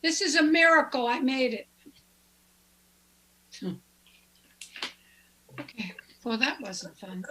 This is a miracle. I made it. Okay, well, that wasn't fun.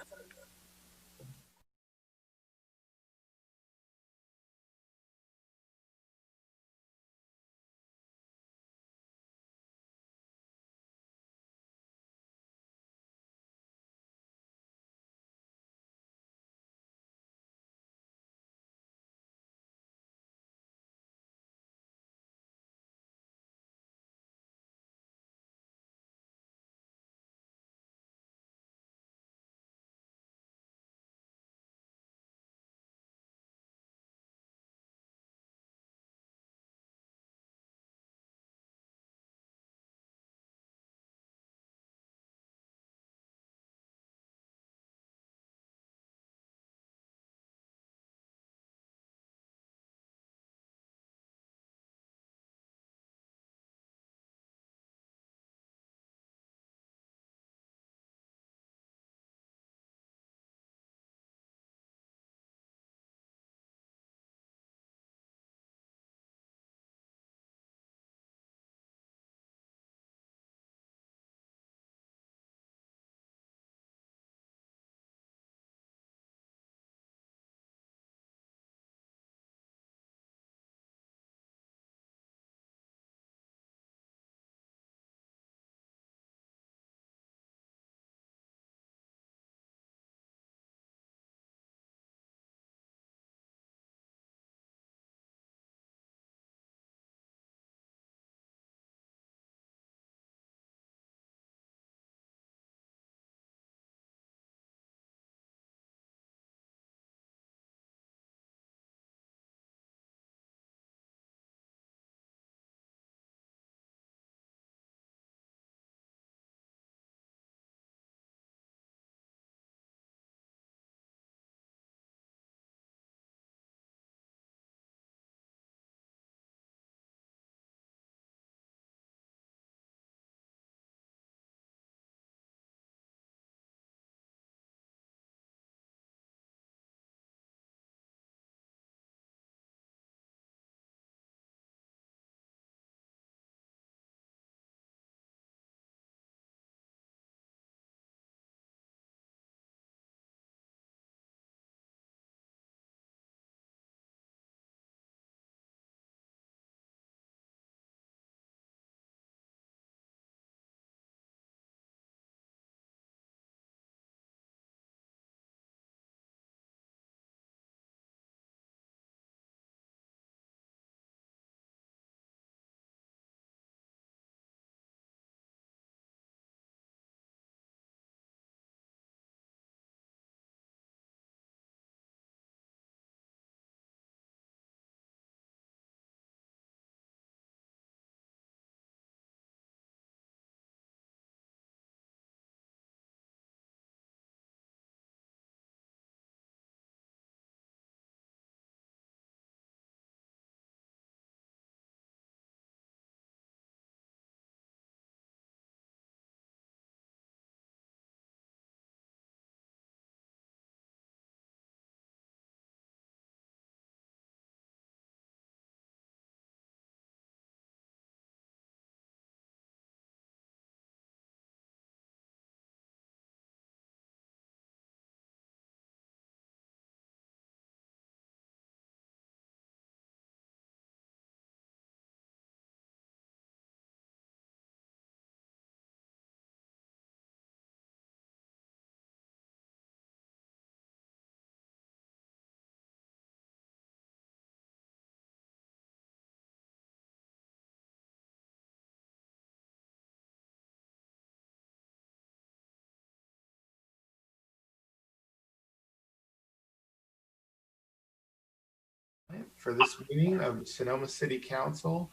For this meeting of Sonoma City Council,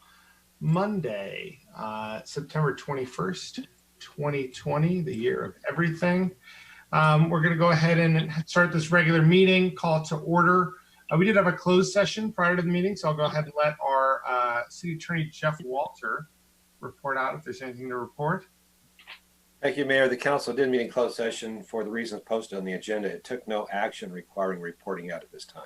Monday, September 21st, 2020, the year of everything. We're going to go ahead and start this regular meeting, call to order. We did have a closed session prior to the meeting, so I'll go ahead and let our City Attorney Jeff Walter report out if there's anything to report. Thank you, Mayor. The council did meet in closed session for the reasons posted on the agenda. It took no action requiring reporting out at this time.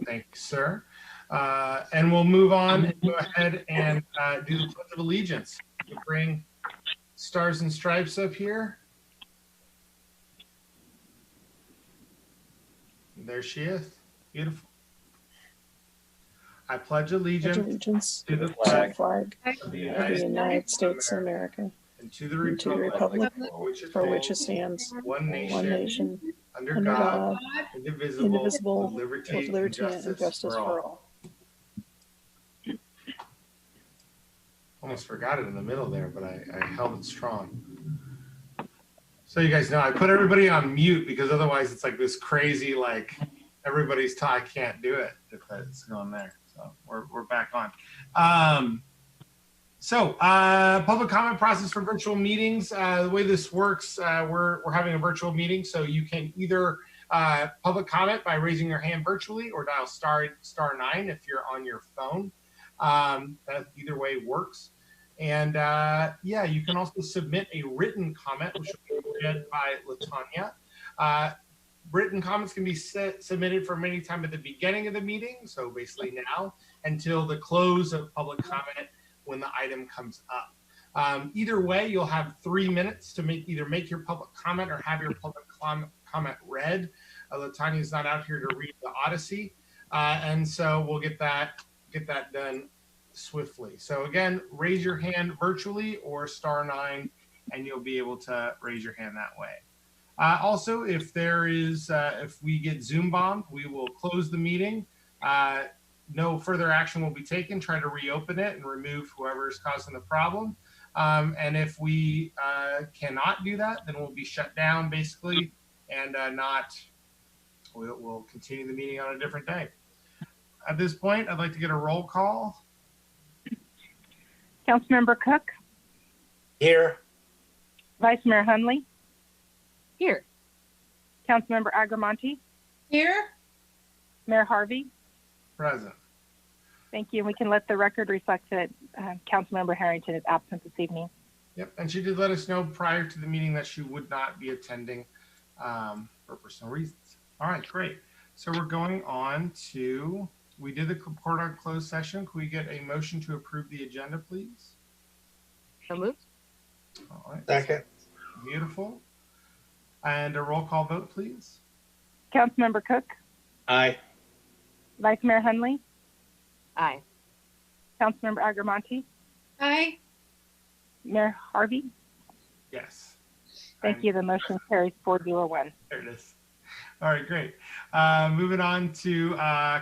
Thank you, sir. And we'll move on and go ahead and do the Pledge of Allegiance. We'll bring Stars and Stripes up here. There she is. Beautiful. I pledge allegiance to the flag of the United States of America, and to the and to the republic republic for which for it stands, one one nation, nation, under under God, God, indivisible, with with liberty and justice for all. Almost forgot it in the middle there, but I held it strong. So you guys know, I put everybody on mute because otherwise it's like this crazy, like everybody's I can't do it if it's going there. So we're back on. Public comment process for virtual meetings. The way this works, we're having a virtual meeting, so you can either public comment by raising your hand virtually or dial *9 if you're on your phone. That either way works. And yeah, you can also submit a written comment, which will be read by LaTanya. Written comments can be submitted from any time at the beginning of the meeting, so basically now, until the close of public comment when the item comes up. Either way, you'll have 3 minutes to either make your public comment or have your public comment read. LaTanya's not out here to read the Odyssey, and so we'll get that done swiftly. So again, raise your hand virtually or *9, and you'll be able to raise your hand that way. Also, if we get Zoom bombed, we will close the meeting. No further action will be taken. Try to reopen it and remove whoever is causing the problem. And if we cannot do that, then we'll be shut down basically, and we'll continue the meeting on a different day. At this point, I'd like to get a roll call. Councilmember Cook. Here. Vice Mayor Hundley. Here. Councilmember Agrimonti. Here. Mayor Harvey. Present. Thank you. We can let the record reflect that Councilmember Harrington is absent this evening. Yep, and she did let us know prior to the meeting that she would not be attending for personal reasons. All right, great. So we're going on to, we did the report on closed session. Can we get a motion to approve the agenda, please? So moved. All right. Second. Beautiful. And a roll call vote, please. Councilmember Cook. Aye. Vice Mayor Hundley. Aye. Councilmember Agrimonti. Aye. Mayor Harvey. Yes. Thank you. The motion carries 401. There it is. All right, great. Moving on to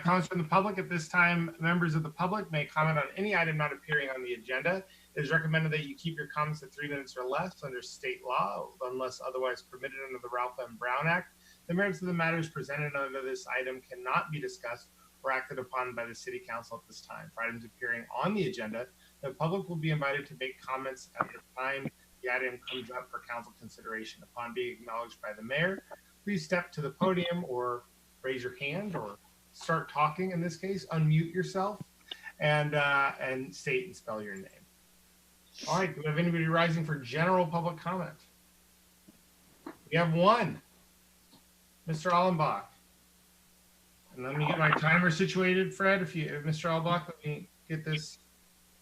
comments from the public. At this time, members of the public may comment on any item not appearing on the agenda. It is recommended that you keep your comments at 3 minutes or less under state law, unless otherwise permitted under the Ralph M. Brown Act. The merits of the matters presented under this item cannot be discussed or acted upon by the City Council at this time. For items appearing on the agenda, the public will be invited to make comments at the time the item comes up for council consideration. Upon being acknowledged by the mayor, please step to the podium or raise your hand or start talking. In this case, unmute yourself and state and spell your name. All right, do we have anybody rising for general public comment? We have one, Mr. Allenbach. And let me get my timer situated, Fred. If Mr. Allenbach, let me get this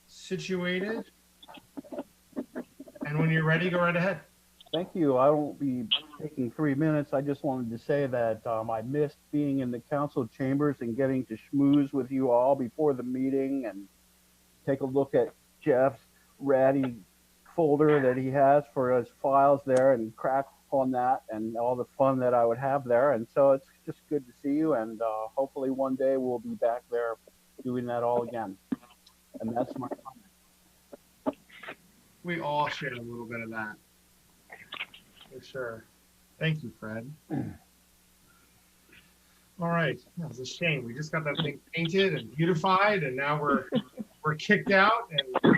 situated. And when you're ready, go right ahead. Thank you. I won't be taking 3 minutes. I just wanted to say that I missed being in the council chambers and getting to schmooze with you all before the meeting and take a look at Jeff's ratty folder that he has for his files there and crack on that and all the fun that I would have there. And so it's just good to see you, and hopefully one day we'll be back there doing that all again. And that's my comment. We all share a little bit of that. For sure. Thank you, Fred. All right. That was a shame. We just got that thing painted and beautified, and now we're kicked out. And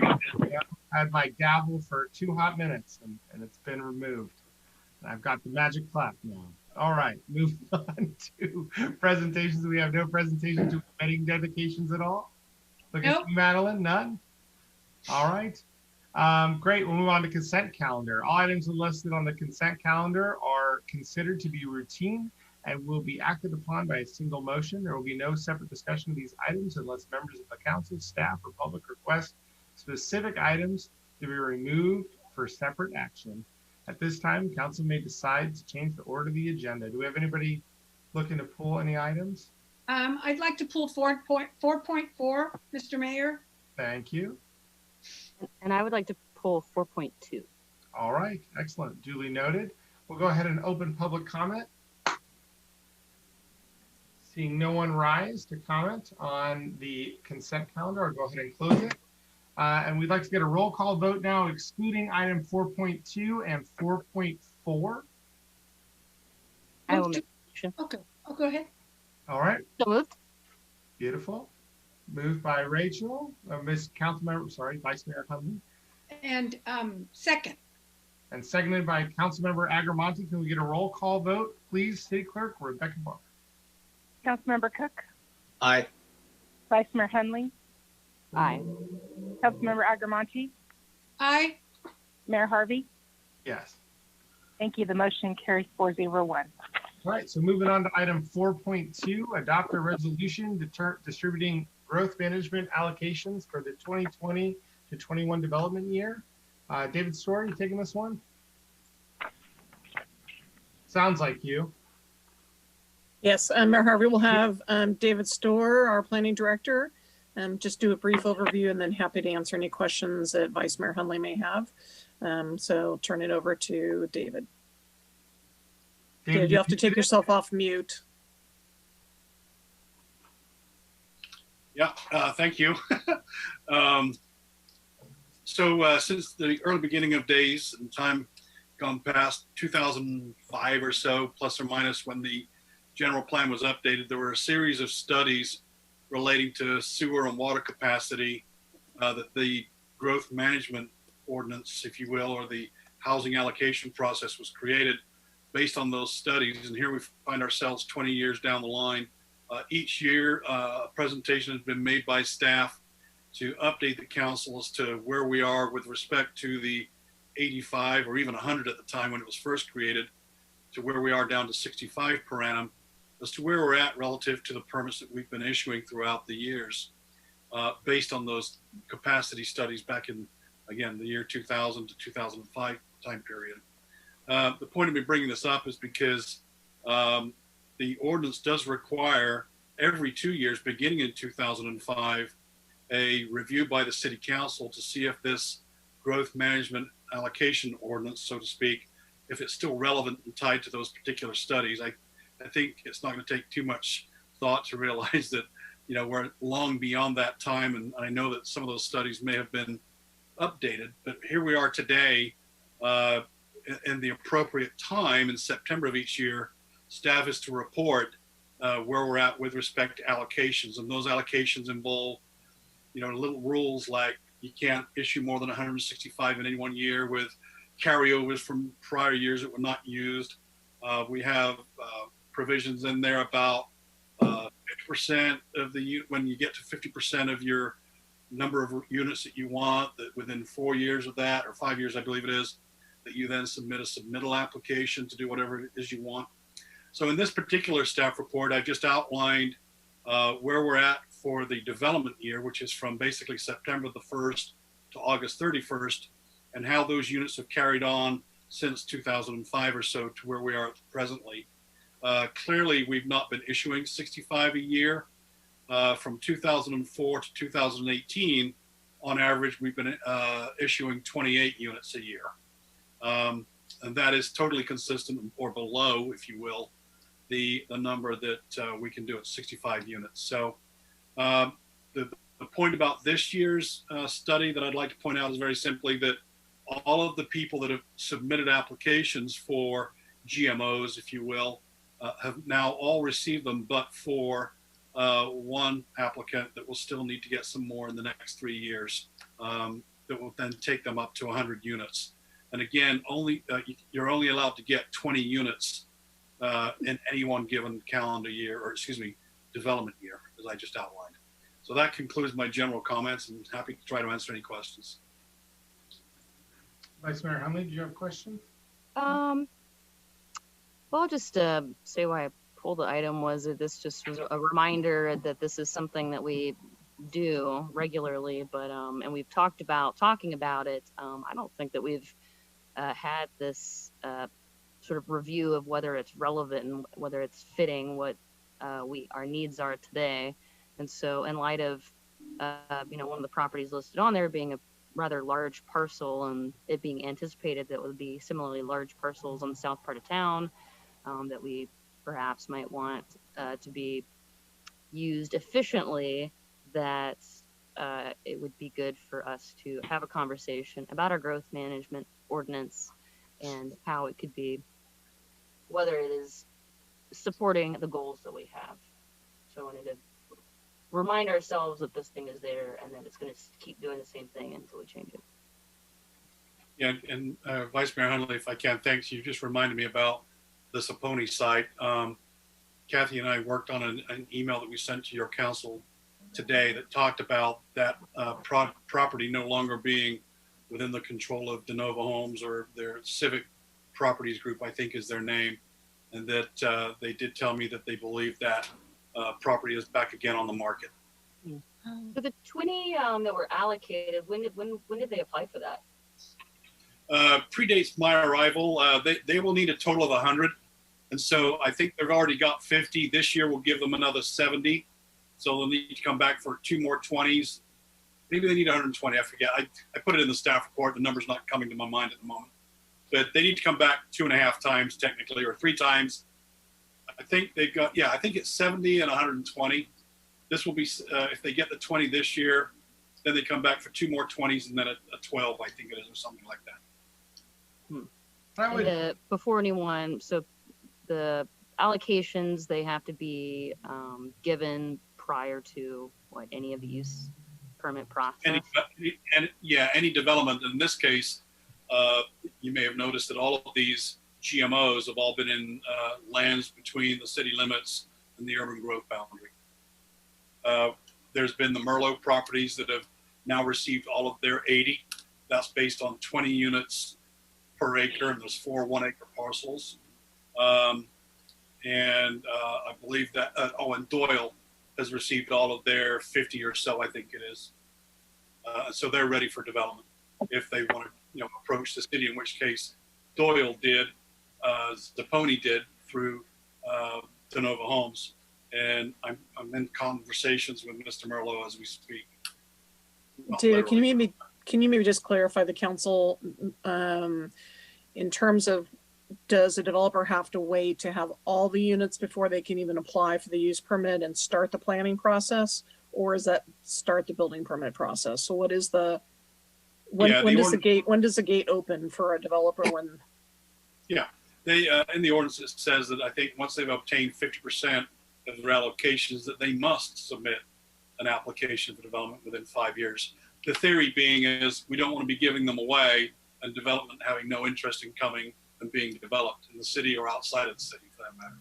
I had my gavel for 2 hot minutes, and it's been removed. And I've got the magic clap now. All right. Move on to presentations. We have no presentations to wedding dedications at all. Look at you, Madeline. None. All right. Great. We'll move on to consent calendar. All items listed on the consent calendar are considered to be routine and will be acted upon by a single motion. There will be no separate discussion of these items unless members of the council, staff, or public request specific items to be removed for separate action. At this time, council may decide to change the order of the agenda. Do we have anybody looking to pull any items? I'd like to pull 4.4, Mr. Mayor. Thank you. And I would like to pull 4.2. All right, excellent. Duly noted. We'll go ahead and open public comment. Seeing no one rise to comment on the consent calendar, I'll go ahead and close it. And we'd like to get a roll call vote now, excluding item 4.2 and 4.4. I will make a motion. Okay, I'll go ahead. All right, So moved. beautiful. Moved by Rachel, Ms. Councilmember, sorry, Vice Mayor Hundley, And second, and seconded by Councilmember Agrimonti. Can we get a roll call vote, please, City Clerk Rebecca Barr? Councilmember Cook, Aye. Vice Mayor Hundley, Aye. Councilmember Agrimonti, aye. Mayor Harvey. Yes. Thank you. The motion carries 401. All right, so moving on to item 4.2, adopt a resolution distributing growth management allocations for the 2020 to 21 development year. David Story, you taking this one? Sounds like you. Yes, Mayor Harvey will have David Storr, our planning director, just do a brief overview and then happy to answer any questions that Vice Mayor Hundley may have. So turn it over to David. David, you have to take yourself off mute. Yeah, thank you. Since the early beginning of days and time gone past 2005 or so, plus or minus, when the general plan was updated, there were a series of studies relating to sewer and water capacity that the growth management ordinance, if you will, or the housing allocation process was created based on those studies. And here we find ourselves 20 years down the line. Each year, a presentation has been made by staff to update the council as to where we are with respect to the 85 or even 100 at the time when it was first created, to where we are down to 65 per annum, as to where we're at relative to the permits that we've been issuing throughout the years, based on those capacity studies back in, again, the year 2000 to 2005 time period. The point of me bringing this up is because the ordinance does require every 2 years, beginning in 2005, a review by the city council to see if this growth management allocation ordinance, so to speak, if it's still relevant and tied to those particular studies. I think it's not going to take too much thought to realize that, you know, we're long beyond that time. And I know that some of those studies may have been updated, but here we are today in the appropriate time in September of each year. Staff is to report where we're at with respect to allocations, and those allocations involve, you know, little rules like you can't issue more than 165 in any one year with carryovers from prior years that were not used. We have provisions in there about 50% of the, when you get to 50% of your number of units that you want, that within 4 years of that, or 5 years, I believe it is, that you then submit a submittal application to do whatever it is you want. So in this particular staff report, I've just outlined where we're at for the development year, which is from basically September the 1st to August 31st, and how those units have carried on since 2005 or so to where we are presently. Clearly, we've not been issuing 65 a year. From 2004 to 2018, on average, we've been issuing 28 units a year. And that is totally consistent or below, if you will, the number that we can do at 65 units. So the point about this year's study that I'd like to point out is very simply that all of the people that have submitted applications for GMOs, if you will, have now all received them, but for one applicant that will still need to get some more in the next 3 years, that will then take them up to 100 units. And again, you're only allowed to get 20 units in any one given calendar year, or excuse me, development year, as I just outlined. So that concludes my general comments, and happy to try to answer any questions. Vice Mayor Hundley, do you have questions? Well, I'll just say why I pull the item was that this just was a reminder that this is something that we do regularly, but and we've talking about it. I don't think that we've had this sort of review of whether it's relevant and whether it's fitting what our needs are today. And so in light of one of the properties listed on there being a rather large parcel, and it being anticipated that would be similarly large parcels on the south part of town that we perhaps might want to be used efficiently, that it would be good for us to have a conversation about our growth management ordinance and how it could be, whether it is supporting the goals that we have. So I wanted to remind ourselves that this thing is there and that it's going to keep doing the same thing until we change it. Yeah, and Vice Mayor Hundley, if I can, thanks. You just reminded me about the Saponi site. Kathy and I worked on an email that we sent to your council today that talked about that property no longer being within the control of De Novo Homes, or their Civic Properties Group, I think is their name. And that they did tell me that they believe that property is back again on the market. So the 20 that were allocated, when did they apply for that? Predates my arrival. They will need a total of 100. And so I think they've already got 50. This year we'll give them another 70. So they'll need to come back for 2 more 20s. Maybe they need 120, I forget. I put it in the staff report. The number's not coming to my mind at the moment. But they need to come back 2.5 times technically, or 3 times. I think they've got, I think it's 70 and 120. This will be, if they get the 20 this year, then they come back for 2 more 20s and then a 12, I think it is, or something like that. Before anyone, so the allocations, they have to be given prior to any of the use permit process? Any development. In this case, you may have noticed that all of these GMOs have all been in lands between the city limits and the urban growth boundary. There's been the Merlot properties that have now received all of their 80. That's based on 20 units per acre, and there's 4 1-acre parcels. And I believe that, and Doyle has received all of their 50 or so, I think it is. So they're ready for development if they want to, approach the city, in which case Doyle did, Zaponi did through De Novo Homes. And I'm in conversations with Mr. Merlot as we speak. David, can you maybe just clarify the council in terms of, does a developer have to wait to have all the units before they can even apply for the use permit and start the planning process, or is that start the building permit process? So what is when does the gate open for a developer? They in the ordinance it says that I think once they've obtained 50% of their allocations, that they must submit an application for development within 5 years. The theory being is we don't want to be giving them away and development having no interest in coming and being developed in the city or outside of the city, for that matter.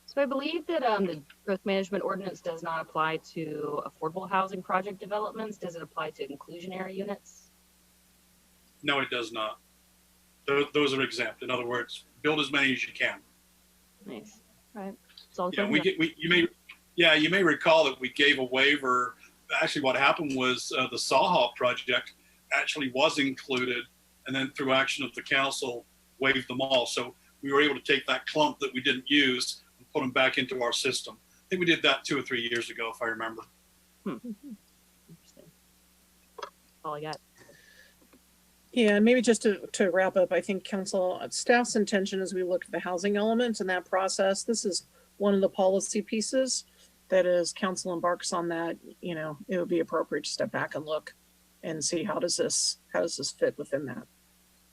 So I believe that the growth management ordinance does not apply to affordable housing project developments. Does it apply to inclusionary units? No, it does not. Those are exempt. In other words, build as many as you can. Nice. All right. That's all you may recall that we gave a waiver. Actually, what happened was the Saha project actually was included, and then through action of the council, waived them all. So we were able to take that clump that we didn't use and put them back into our system. I think we did that 2 or 3 years ago, if I remember. Interesting. That's all I got. Yeah, maybe just to wrap up, I think council staff's intention as we look at the housing element in that process, this is one of the policy pieces that as council embarks on that, it would be appropriate to step back and look and see how does this fit within that.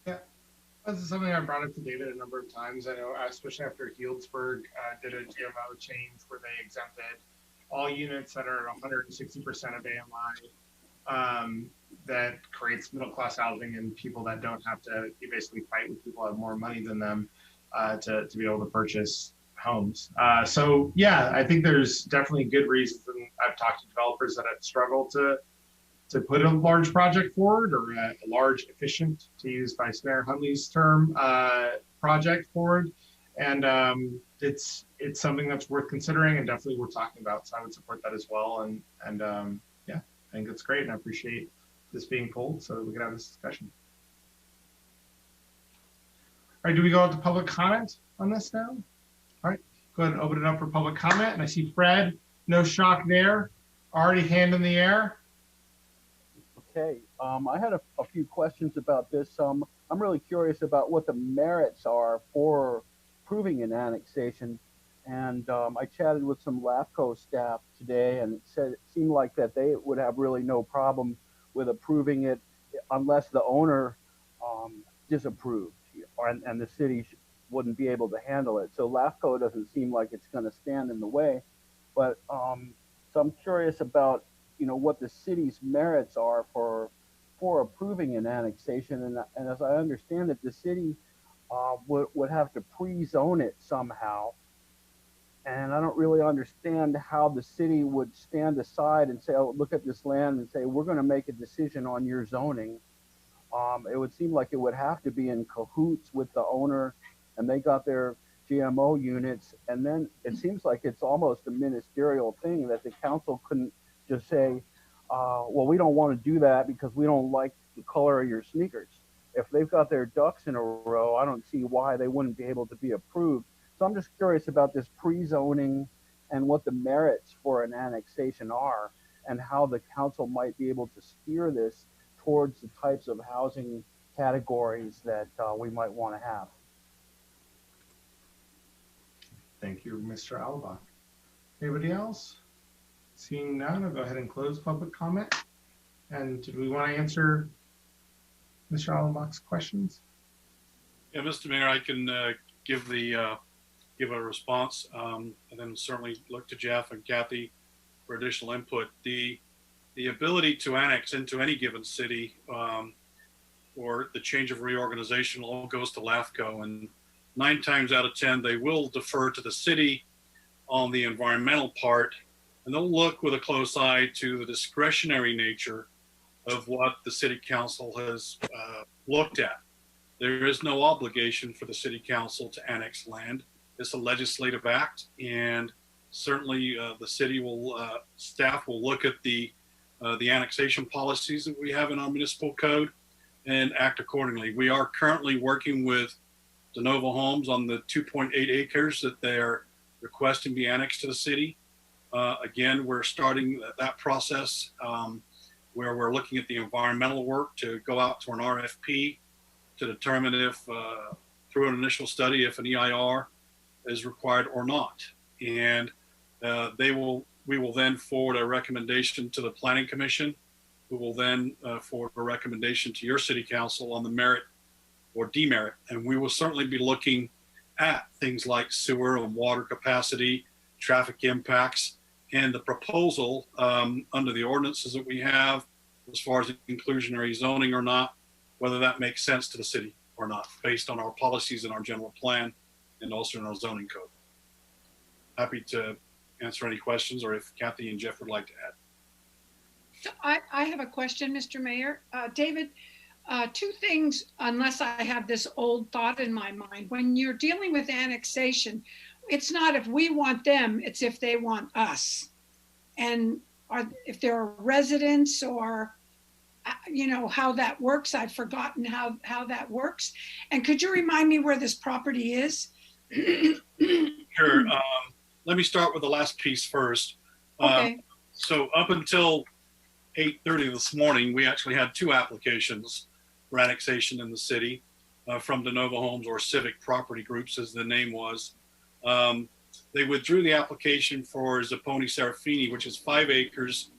Yeah, this is something I brought up to David a number of times. I know, especially after Healdsburg did a GMO change where they exempted all units that are 160% of AMI. That creates middle-class housing and people that don't have to basically fight with people who have more money than them to be able to purchase homes. So yeah, I think there's definitely good reasons. And I've talked to developers that have struggled to put a large project forward, or a large, efficient, to use Vice Mayor Hundley's term, project forward. And it's something that's worth considering and definitely worth talking about. So I would support that as well. And yeah, I think it's great, and I appreciate this being pulled so that we can have this discussion. All right, do we go out to public comment on this now? All right, go ahead and open it up for public comment. And I see Fred, no shock there, already hand in the air. Okay, I had a few questions about this. I'm really curious about what the merits are for approving an annexation. And I chatted with some LAFCO staff today, and it seemed like that they would have really no problem with approving it unless the owner disapproved, and the city wouldn't be able to handle it. So LAFCO doesn't seem like it's going to stand in the way. But so I'm curious about, you know, what the city's merits are for approving an annexation. And as I understand it, the city would have to pre-zone it somehow. And I don't really understand how the city would stand aside and say, oh, look at this land and say, we're going to make a decision on your zoning. It would seem like it would have to be in cahoots with the owner, and they got their GMO units. And then it seems like it's almost a ministerial thing that the council couldn't just say, well, we don't want to do that because we don't like the color of your sneakers. If they've got their ducks in a row, I don't see why they wouldn't be able to be approved. So I'm just curious about this pre-zoning and what the merits for an annexation are, and how the council might be able to steer this towards the types of housing categories that we might want to have. Thank you, Mr. Alba. Anybody else? Seeing none, I'll go ahead and close public comment. And did we want to answer Mr. Allenbach's questions? Yeah, Mr. Mayor, I can give a response, and then certainly look to Jeff and Kathy for additional input. The ability to annex into any given city or the change of reorganization all goes to LAFCO, and 9 times out of 10 they will defer to the city on the environmental part, and they'll look with a close eye to the discretionary nature of what the city council has looked at. There is no obligation for the city council to annex land. It's a legislative act, and certainly the city will, staff will look at the annexation policies that we have in our municipal code and act accordingly. We are currently working with de novo homes on the 2.8 acres that they're requesting be annexed to the city. Again, we're starting that process where we're looking at the environmental work to go out to an RFP to determine if, through an initial study, if an EIR is required or not. And we will then forward a recommendation to the Planning Commission, who will then forward a recommendation to your city council on the merit or demerit. And we will certainly be looking at things like sewer and water capacity, traffic impacts, and the proposal under the ordinances that we have as far as inclusionary zoning or not, whether that makes sense to the city or not, based on our policies and our general plan and also in our zoning code. Happy to answer any questions, or if Kathy and Jeff would like to add. So I have a question, Mr. Mayor. David, 2 things, unless I have this old thought in my mind. When you're dealing with annexation, it's not if we want them, it's if they want us. And if there are residents or, you know, how that works. I've forgotten how that works. And could you remind me where this property is? Sure. Let me start with the last piece first. Okay. So up until 8:30 this morning, we actually had 2 applications for annexation in the city from de novo homes, or civic property groups, as the name was. They withdrew the application for Zapponi Serafini, which is 5 acres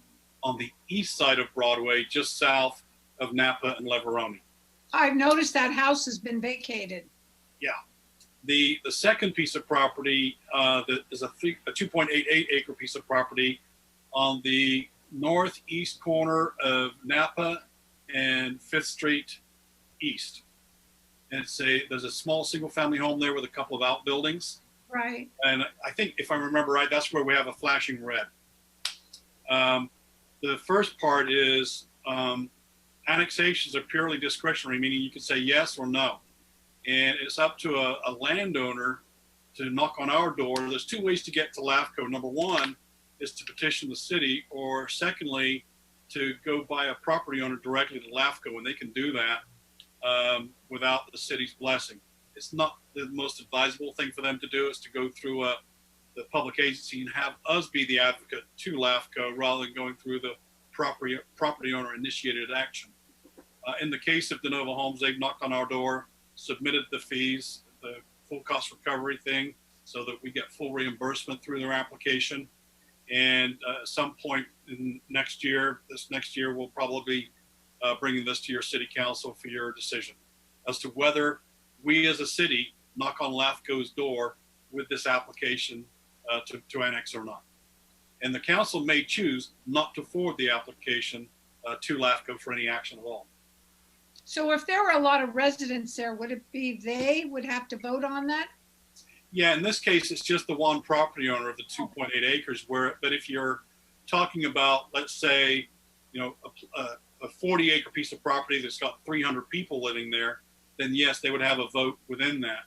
on the east side of Broadway, just south of Napa and Leveroni. I've noticed that house has been vacated. Yeah. The second piece of property that is a 2.88 acre piece of property on the northeast corner of Napa and 5th Street East. And there's a small single family home there with a couple of outbuildings. Right. And I think, if I remember right, that's where we have a flashing red. The first part is annexations are purely discretionary, meaning you can say yes or no. And it's up to a landowner to knock on our door, there's two ways to get to LAFCO. Number one is to petition the city, or secondly, to go by a property owner directly to LAFCO, and they can do that without the city's blessing. It's not the most advisable thing for them to do, is to go through the public agency and have us be the advocate to LAFCO rather than going through the property owner initiated action. In the case of De Novo Homes, they've knocked on our door, submitted the fees, the full cost recovery thing, so that we get full reimbursement through their application. And at some point in this next year, we'll probably be bringing this to your city council for your decision as to whether we as a city knock on LAFCO's door with this application to annex or not. And the council may choose not to forward the application to LAFCO for any action at all. So if there were a lot of residents there, would it be they would have to vote on that? Yeah, in this case, it's just the one property owner of the 2.8 acres. But if you're talking about, let's say, a 40-acre piece of property that's got 300 people living there, then yes, they would have a vote within that.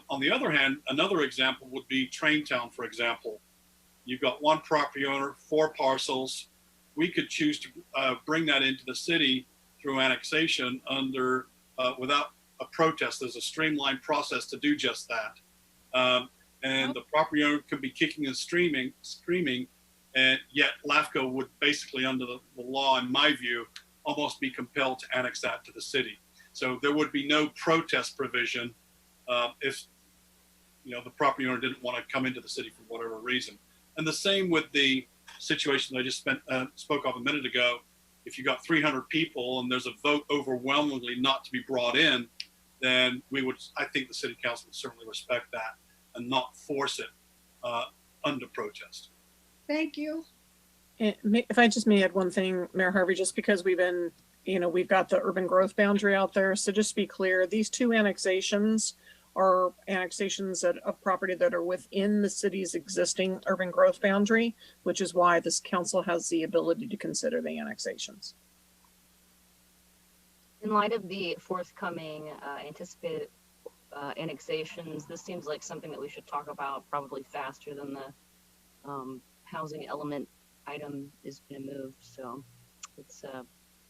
On the other hand, another example would be Traintown, for example. You've got one property owner, 4 parcels. We could choose to bring that into the city through annexation under without a protest. There's a streamlined process to do just that. And the property owner could be kicking and screaming, and yet LAFCO would basically, under the law, in my view, almost be compelled to annex that to the city. So there would be no protest provision if the property owner didn't want to come into the city for whatever reason. And the same with the situation I just spoke of a minute ago. If you got 300 people and there's a vote overwhelmingly not to be brought in, then I think the city council would certainly respect that and not force it under protest. Thank you. If I just may add one thing, Mayor Harvey, just because we've got the urban growth boundary out there. So just to be clear, these 2 annexations are annexations of property that are within the city's existing urban growth boundary, which is why this council has the ability to consider the annexations. In light of the forthcoming anticipated annexations, this seems like something that we should talk about probably faster than the housing element item is going to move. So it's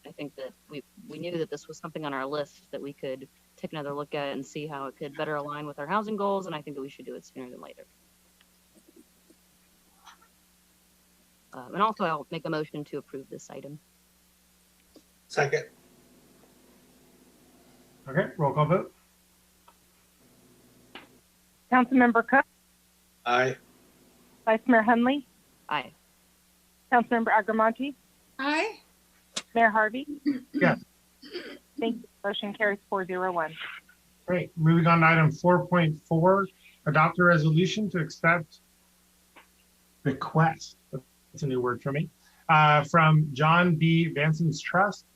I think that we knew that this was something on our list that we could take another look at and see how it could better align with our housing goals, and I think that we should do it sooner than later. And also, I'll make a motion to approve this item. Second. Okay, roll call vote. Councilmember Cook, Aye. Vice Mayor Hundley, Aye. Councilmember Agrimonti, Aye. Mayor Harvey. Yes. Thank you. Motion carries 401. Great. Moving on to item 4.4, adopt a resolution to accept request. That's a new word for me. From John B. Vanson's Trust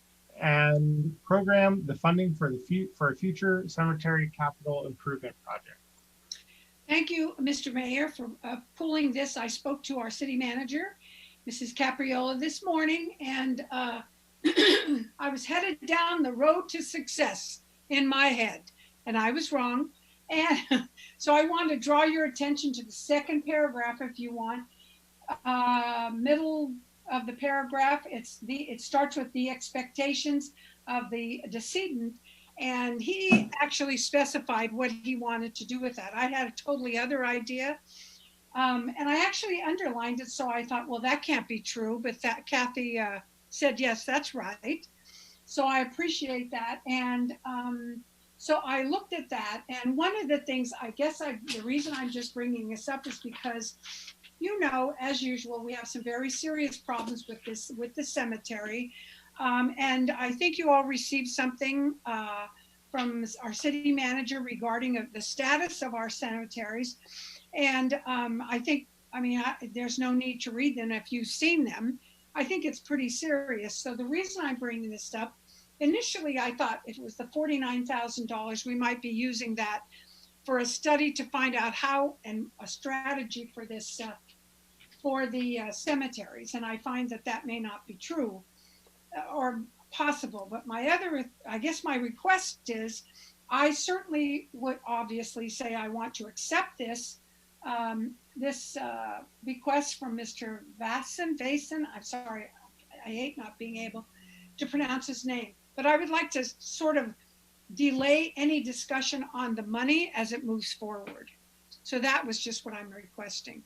and program the funding for a future cemetery capital improvement project. Thank you, Mr. Mayor, for pulling this. I spoke to our city manager, Mrs. Capriola, this morning, and I was headed down the road to success in my head, and I was wrong. And so I want to draw your attention to the second paragraph, if you want. Middle of the paragraph, it starts with the expectations of the decedent, and he actually specified what he wanted to do with that. I had a totally other idea, and I actually underlined it, so I thought, well, that can't be true, but that Kathy said, yes, that's right. So I appreciate that. And so I looked at that, and one of the things, the reason I'm just bringing this up is because, as usual, we have some very serious problems with the cemetery. And I think you all received something from our city manager regarding the status of our cemeteries. And there's no need to read them if you've seen them. I think it's pretty serious. So the reason I'm bringing this up, initially I thought if it was the $49,000, we might be using that for a study to find out how and a strategy for this, for the cemeteries. And I find that may not be true or possible. But my request is I certainly would obviously say I want to accept this request from Mr. Vason. I'm sorry, I hate not being able to pronounce his name, but I would like to sort of delay any discussion on the money as it moves forward. So that was just what I'm requesting.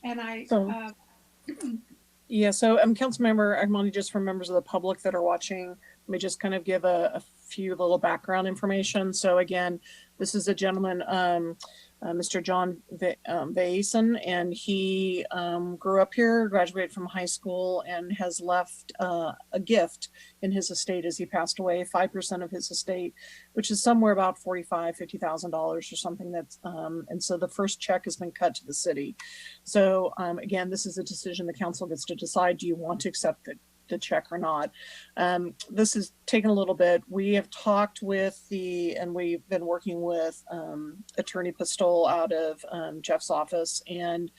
And Yeah, so Councilmember Agrimonti, just for members of the public that are watching, let me just kind of give a few little background information. So again, this is a gentleman, Mr. John Vason, and he grew up here, graduated from high school, and has left a gift in his estate as he passed away, 5% of his estate, which is somewhere about $45,000, $50,000 or something. That's and so the first check has been cut to the city. So again, this is a decision the council gets to decide. Do you want to accept the check or not? This has taken a little bit. We have talked with and we've been working with Attorney Pistol out of Jeff's office. And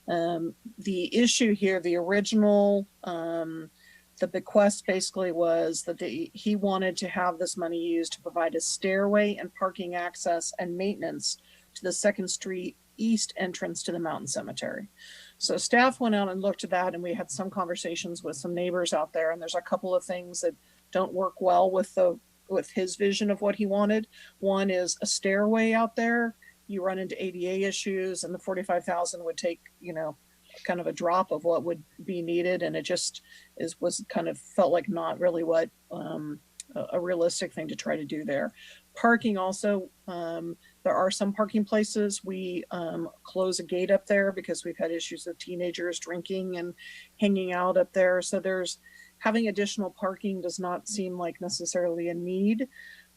the issue here, the original, the bequest basically was that he wanted to have this money used to provide a stairway and parking access and maintenance to the 2nd Street East entrance to the Mountain Cemetery. So staff went out and looked at that, and we had some conversations with some neighbors out there, and there's a couple of things that don't work well with his vision of what he wanted. One is a stairway out there. You run into ADA issues, and the $45,000 would take, kind of a drop of what would be needed, and it just was kind of felt like not really what a realistic thing to try to do there. Parking also, there are some parking places. We close a gate up there because we've had issues with teenagers drinking and hanging out up there. So having additional parking does not seem like necessarily a need.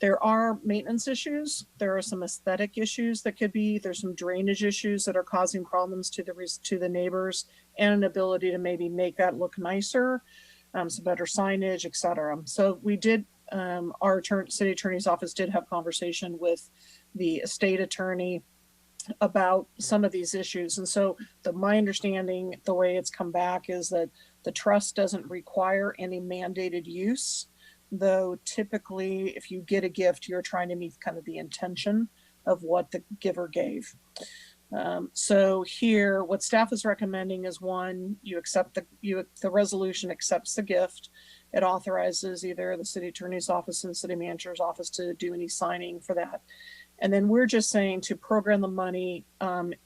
There are maintenance issues. There are some aesthetic issues that could be, there's some drainage issues that are causing problems to the neighbors, and an ability to maybe make that look nicer, some better signage, et cetera. So we did, our city attorney's office did have conversation with the estate attorney about some of these issues. And so my understanding, the way it's come back, is that the trust doesn't require any mandated use, though typically if you get a gift, you're trying to meet kind of the intention of what the giver gave. So here, what staff is recommending is, one, you accept the resolution accepts the gift. It authorizes either the city attorney's office and city manager's office to do any signing for that. And then we're just saying to program the money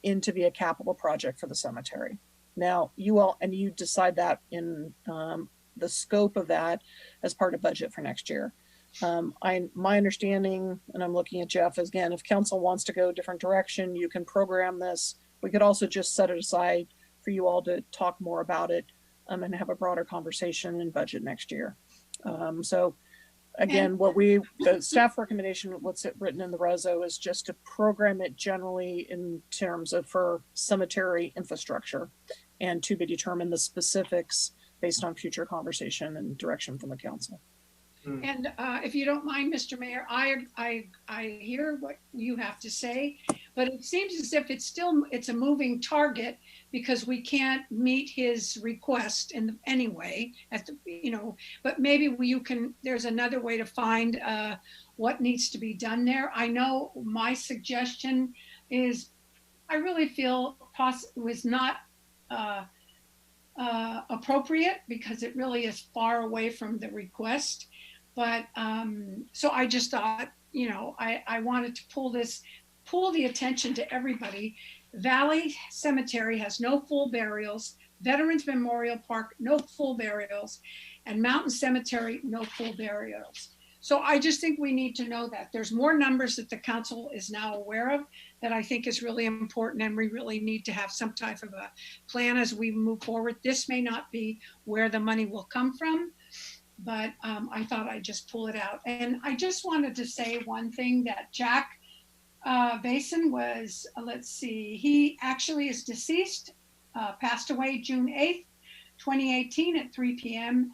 in to be a capital project for the cemetery. Now, you decide that in the scope of that as part of budget for next year. My understanding, and I'm looking at Jeff, is, again, if council wants to go a different direction, you can program this. We could also just set it aside for you all to talk more about it and have a broader conversation in budget next year. So again, the staff recommendation, what's written in the reso, is just to program it generally in terms of for cemetery infrastructure, and to be determined the specifics based on future conversation and direction from the council. And if you don't mind, Mr. Mayor, I hear what you have to say, but it seems as if it's a moving target, because we can't meet his request in any way but maybe there's another way to find what needs to be done there. I know my suggestion is, I really feel was not appropriate, because it really is far away from the request. But so I just thought, I wanted to pull the attention to everybody. Valley Cemetery has no full burials. Veterans Memorial Park, no full burials. And Mountain Cemetery, no full burials. So I just think we need to know that. There's more numbers that the council is now aware of that I think is really important, and we really need to have some type of a plan as we move forward. This may not be where the money will come from, but I thought I'd just pull it out. And I just wanted to say one thing, that Jack Vason was, he actually is deceased, passed away June 8th, 2018 at 3 p.m.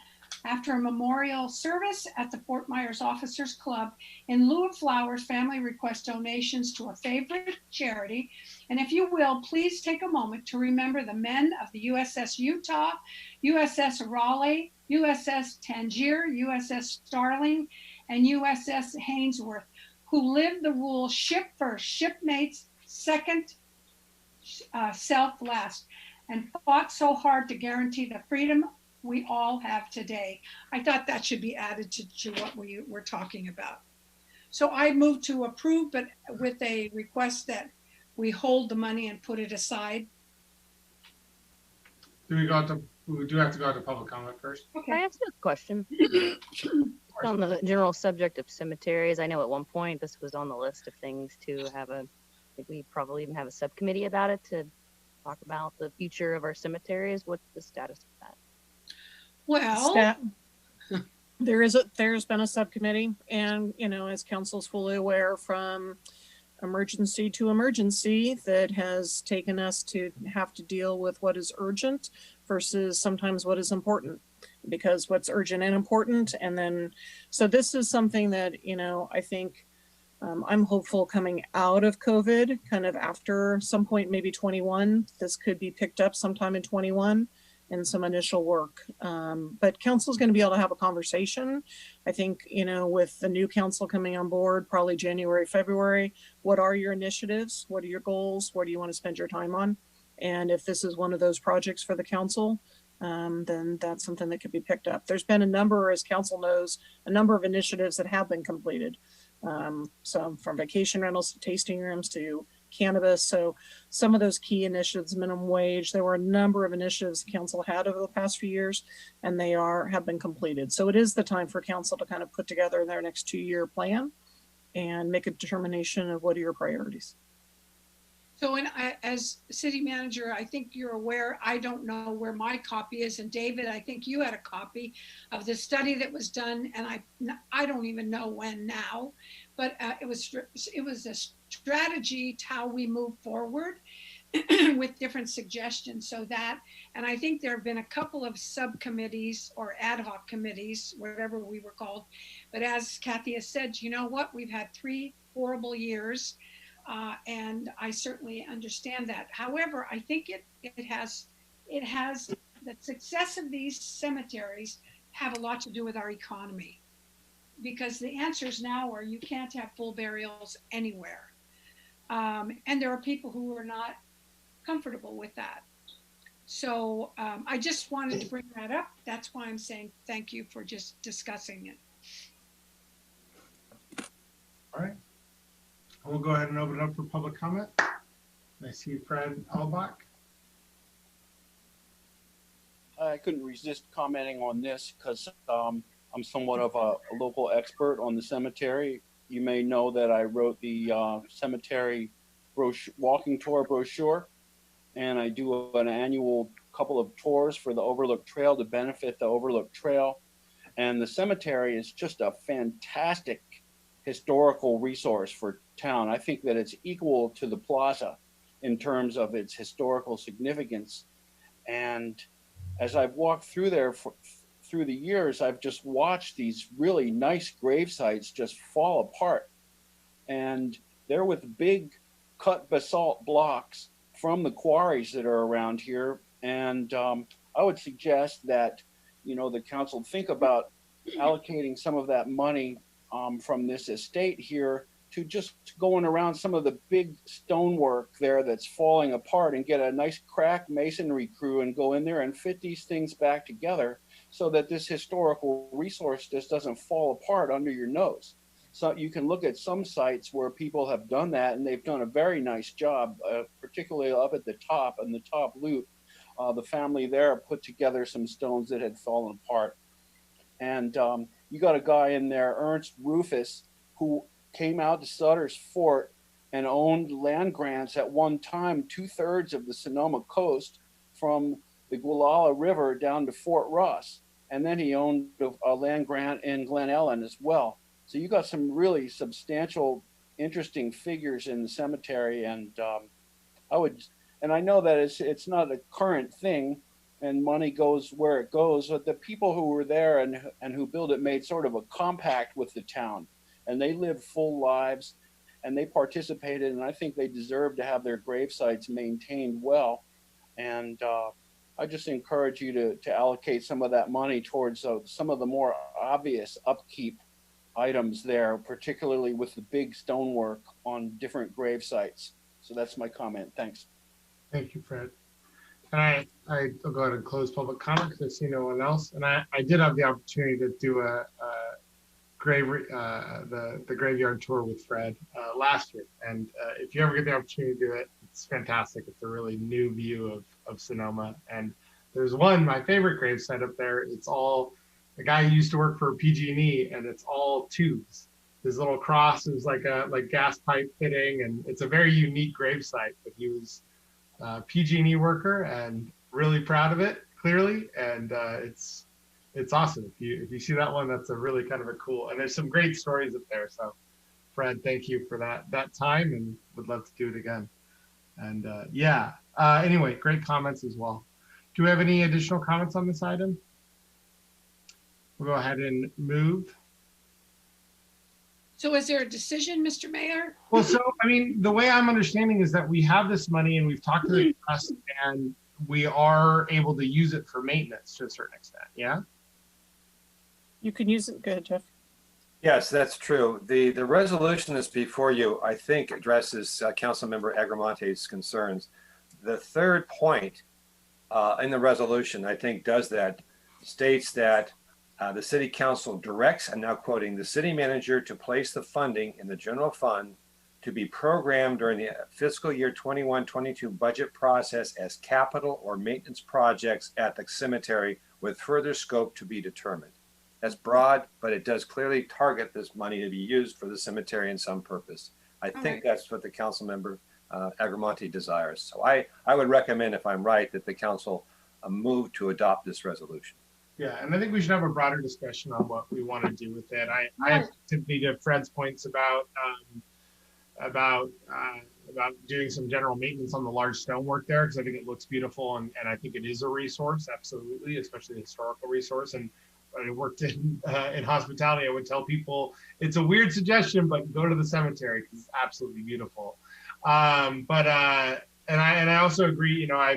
after a memorial service at the Fort Myers Officers Club. In lieu of flowers, family requests donations to a favorite charity. And if you will, please take a moment to remember the men of the USS Utah, USS Raleigh, USS Tangier, USS Starling, and USS Hainesworth, who lived the rule ship first, shipmates second, self last, and fought so hard to guarantee the freedom we all have today. I thought that should be added to what we were talking about. So I move to approve, but with a request that we hold the money and put it aside. We do have to go to public comment first. Can I Okay. ask you a question? On the general subject of cemeteries, I know at one point this was on the list of things to have I think we probably even have a subcommittee about it to talk about the future of our cemeteries. What's the status of that? Well, There's been a subcommittee, and as council's fully aware, from emergency to emergency, that has taken us to have to deal with what is urgent versus sometimes what is important, because what's urgent and important. And then, so this is something that, I think I'm hopeful coming out of COVID, kind of after some point, maybe 21, this could be picked up sometime in 21 and some initial work. But council is going to be able to have a conversation. I think, with the new council coming on board, probably January, February, what are your initiatives? What are your goals? What do you want to spend your time on? And if this is one of those projects for the council, then that's something that could be picked up. There's been a number, as council knows, a number of initiatives that have been completed. So from vacation rentals to tasting rooms to cannabis. So some of those key initiatives, minimum wage, there were a number of initiatives the council had over the past few years, and they have been completed. So it is the time for council to kind of put together their next 2-year plan and make a determination of what are your priorities. so as city manager, I think you're aware, I don't know where my copy is. And David, I think you had a copy of the study that was done, and I don't even know when now, but it was a strategy to how we move forward with different suggestions. So that, and I think there have been a couple of subcommittees or ad hoc committees, whatever we were called. But as Kathy has said, you know what, we've had 3 horrible years. And I certainly understand that. However, I think it has the success of these cemeteries have a lot to do with our economy, because the answers now are you can't have full burials anywhere. And there are people who are not comfortable with that. So I just wanted to bring that up. That's why I'm saying thank you for just discussing it. All right. We'll go ahead and open it up for public comment. I see Fred Albach. I couldn't resist commenting on this because I'm somewhat of a local expert on the cemetery. You may know that I wrote the cemetery walking tour brochure, and I do an annual couple of tours for the Overlook Trail to benefit the Overlook Trail. And the cemetery is just a fantastic historical resource for town. I think that it's equal to the Plaza in terms of its historical significance. And as I've walked through there through the years, I've just watched these really nice grave sites just fall apart. And they're with big cut basalt blocks from the quarries that are around here. And I would suggest that, the council think about allocating some of that money from this estate here to just going around some of the big stonework there that's falling apart and get a nice crack masonry crew and go in there and fit these things back together so that this historical resource just doesn't fall apart under your nose. So you can look at some sites where people have done that, and they've done a very nice job, particularly up at the top, in the top loop. The family there put together some stones that had fallen apart. And you got a guy in there, Ernst Rufus, who came out to Sutter's Fort and owned land grants at one time, 2/3 of the Sonoma coast from the Gualala River down to Fort Ross. And then he owned a land grant in Glen Ellen as well. So you got some really substantial, interesting figures in the cemetery. And I know that it's not a current thing, and money goes where it goes, but the people who were there and who built it made sort of a compact with the town, and they lived full lives and they participated, and I think they deserve to have their grave sites maintained well. And I just encourage you to allocate some of that money towards some of the more obvious upkeep items there, particularly with the big stonework on different grave sites. So that's my comment. Thanks. Thank you, Fred. And I'll go ahead and close public comment because I see no one else. And I did have the opportunity to do the graveyard tour with Fred last year. And if you ever get the opportunity to do it, it's fantastic. It's a really new view of Sonoma. And there's my favorite gravesite up there. It's all the guy who used to work for PG&E, and it's all tubes. His little cross is like gas pipe fitting, and it's a very unique gravesite. But he was a PG&E worker and really proud of it, clearly. And it's awesome. If you see that one, that's a really kind of a cool. And there's some great stories up there. So, Fred, thank you for that time, and would love to do it again. And anyway, great comments as well. Do we have any additional comments on this item? We'll go ahead and move. So is there a decision, Mr. Mayor? Well, so, I mean, the way I'm understanding is that we have this money and we've talked to the trust and we are able to use it for maintenance to a certain extent. Yeah. You can use it. Go ahead, Jeff. Yes, that's true. The resolution that's before you, I think, addresses Councilmember Agrimonti's concerns. The third point in the resolution, I think, does that, states that the city council directs, I'm now quoting, the city manager to place the funding in the general fund to be programmed during the fiscal year 21-22 budget process as capital or maintenance projects at the cemetery with further scope to be determined. That's broad, but it does clearly target this money to be used for the cemetery in some purpose. I think that's what the council member Agrimonti desires. So I would recommend, if I'm right, that the council move to adopt this resolution. Yeah, and I think we should have a broader discussion on what we want to do with it. I have sympathy to Fred's points about doing some general maintenance on the large stonework there, because I think it looks beautiful and I think it is a resource, absolutely, especially a historical resource. And when I worked in hospitality, I would tell people it's a weird suggestion, but go to the cemetery because it's absolutely beautiful. And I also agree. You know,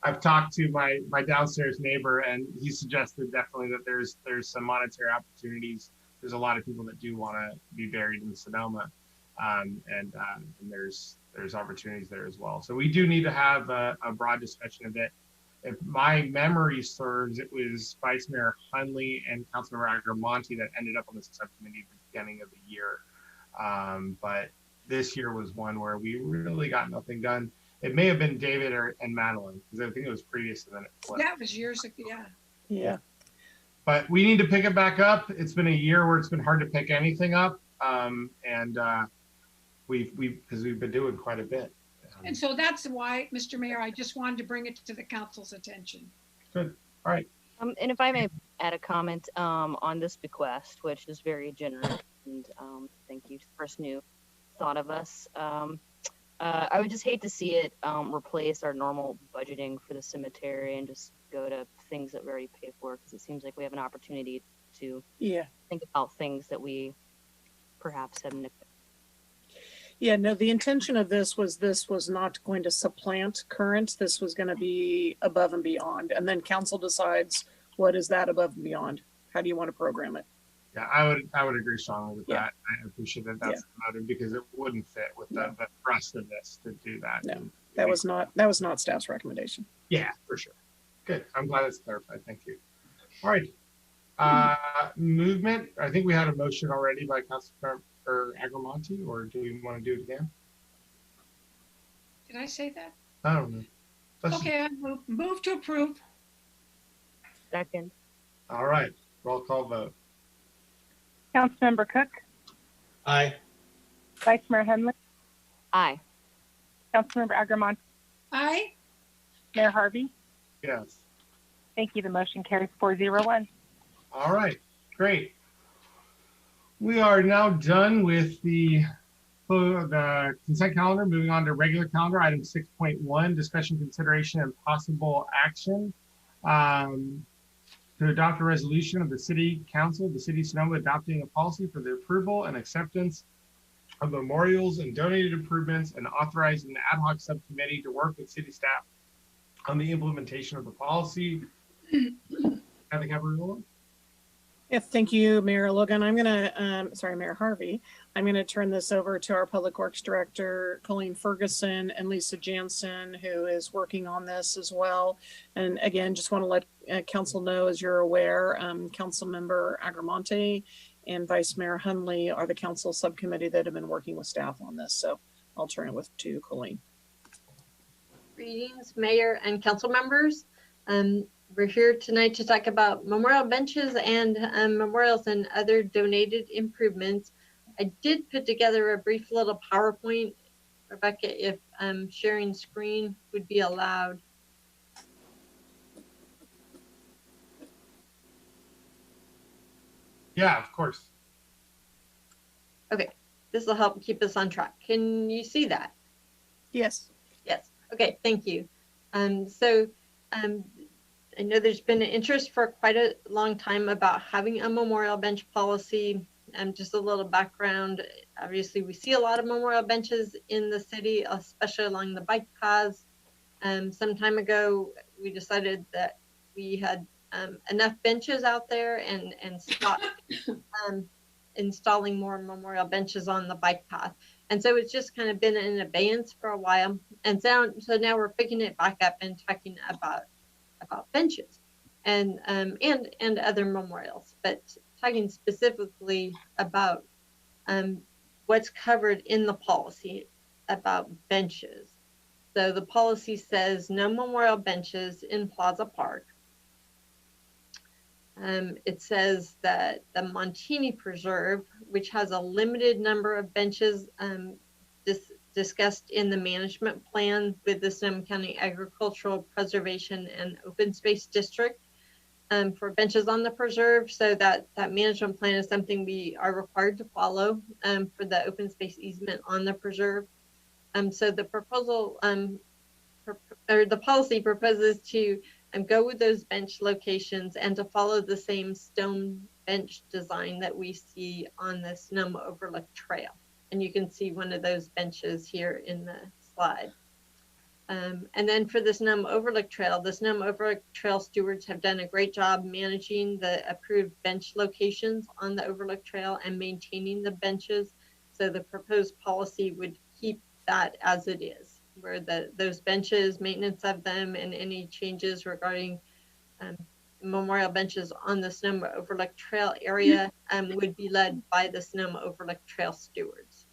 I've talked to my downstairs neighbor, and he suggested definitely that there's some monetary opportunities. There's a lot of people that do want to be buried in Sonoma, and there's opportunities there as well. So we do need to have a broad discussion of it. If my memory serves, it was Vice Mayor Hundley and Councilmember Agrimonti that ended up on the subcommittee at the beginning of the year. But this year was one where we really got nothing done. It may have been David and Madeline, because I think it was previous and then it flipped. Yeah, it was years ago. Yeah. But we need to pick it back up. It's been a year where it's been hard to pick anything up. Because we've been doing quite a bit. And so that's why, Mr. Mayor, I just wanted to bring it to the council's attention. Good. All right. And if I may add a comment on this bequest, which is very generous, and thank you to the person who thought of us. I would just hate to see it replace our normal budgeting for the cemetery and just go to things that we already pay for, because it seems like we have an opportunity to think about things that we perhaps have neglected. Yeah, no, the intention of this was not going to supplant current. This was going to be above and beyond. And then council decides what is that above and beyond. How do you want to program it? Yeah, I would agree strongly with that. I appreciate that that's the motive, because it wouldn't fit with the thrust of this to do that. No, that was not staff's recommendation. Yeah, for sure. Good. I'm glad it's clarified. Thank you. All right. Movement. I think we had a motion already by Councilmember Agrimonti, or do we want to do it again? Did I say that? I don't know. Okay, I move to approve. Second. All right. Roll call vote. Councilmember Cook, Aye. Vice Mayor Hundley, Aye. Councilmember Agrimonti, Aye. Mayor Harvey. Yes. Thank you. The motion carries 401. All right. Great. We are now done with the consent calendar. Moving on to regular calendar, item 6.1, discussion, consideration, and possible action to adopt a resolution of the City Council, the City of Sonoma, adopting a policy for the approval and acceptance of memorials and donated improvements, and authorizing the ad hoc subcommittee to work with city staff on the implementation of the policy. Kathy Caparulo? Yeah, thank you, Mayor Logan. I'm gonna, sorry, Mayor Harvey. I'm gonna turn this over to our Public Works Director, Colleen Ferguson, and Lisa Jansen, who is working on this as well. And again, just want to let council know, as you're aware, Council Member Agrimonti and Vice Mayor Hundley are the council subcommittee that have been working with staff on this. So I'll turn it to Colleen. Greetings, Mayor and council members. We're here tonight to talk about memorial benches and memorials and other donated improvements. I did put together a brief little PowerPoint. Rebecca, if sharing screen would be allowed. Yeah, of course. Okay, this will help keep us on track. Can you see that? Yes. Yes. Okay, thank you. I know there's been an interest for quite a long time about having a memorial bench policy. Just a little background. Obviously, we see a lot of memorial benches in the city, especially along the bike paths. Some time ago, we decided that we had enough benches out there and stopped installing more memorial benches on the bike path. And so it's just kind of been in abeyance for a while. And so now we're picking it back up and talking about benches and other memorials, but talking specifically about what's covered in the policy about benches. So the policy says no memorial benches in Plaza Park. It says that the Montini Preserve, which has a limited number of benches discussed in the management plan with the Sonoma County Agricultural Preservation and Open Space District for benches on the preserve. So that management plan is something we are required to follow for the open space easement on the preserve. So the proposal or the policy proposes to go with those bench locations and to follow the same stone bench design that we see on the Sonoma Overlook Trail. And you can see one of those benches here in the slide. And then for the Sonoma Overlook Trail, the Sonoma Overlook Trail stewards have done a great job managing the approved bench locations on the Overlook Trail and maintaining the benches. So the proposed policy would keep that as it is, where those benches, maintenance of them, and any changes regarding memorial benches on the Sonoma Overlook Trail area would be led by the Sonoma Overlook Trail stewards.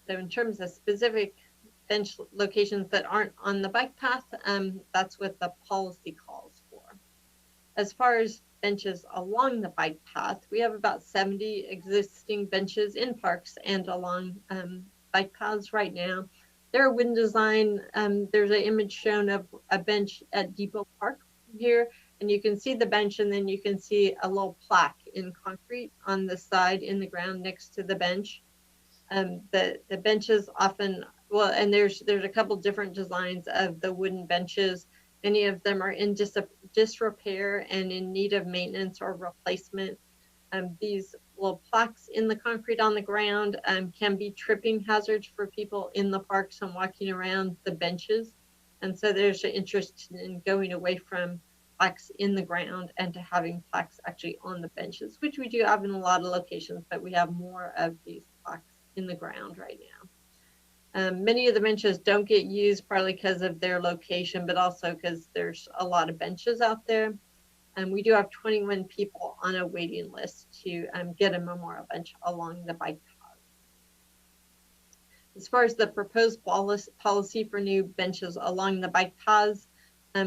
So in terms of specific bench locations that aren't on the bike path, that's what the policy calls for. As far as benches along the bike path, we have about 70 existing benches in parks and along bike paths right now. They're a wooden design. There's an image shown of a bench at Depot Park here, and you can see the bench, and then you can see a little plaque in concrete on the side in the ground next to the bench. The benches often, well, and there's a couple different designs of the wooden benches. Many of them are in disrepair and in need of maintenance or replacement. These little plaques in the concrete on the ground can be tripping hazards for people in the parks and walking around the benches. And so there's an interest in going away from plaques in the ground and to having plaques actually on the benches, which we do have in a lot of locations, but we have more of these plaques in the ground right now. Many of the benches don't get used partly because of their location, but also because there's a lot of benches out there. And we do have 21 people on a waiting list to get a memorial bench along the bike path. As far as the proposed policy for new benches along the bike paths,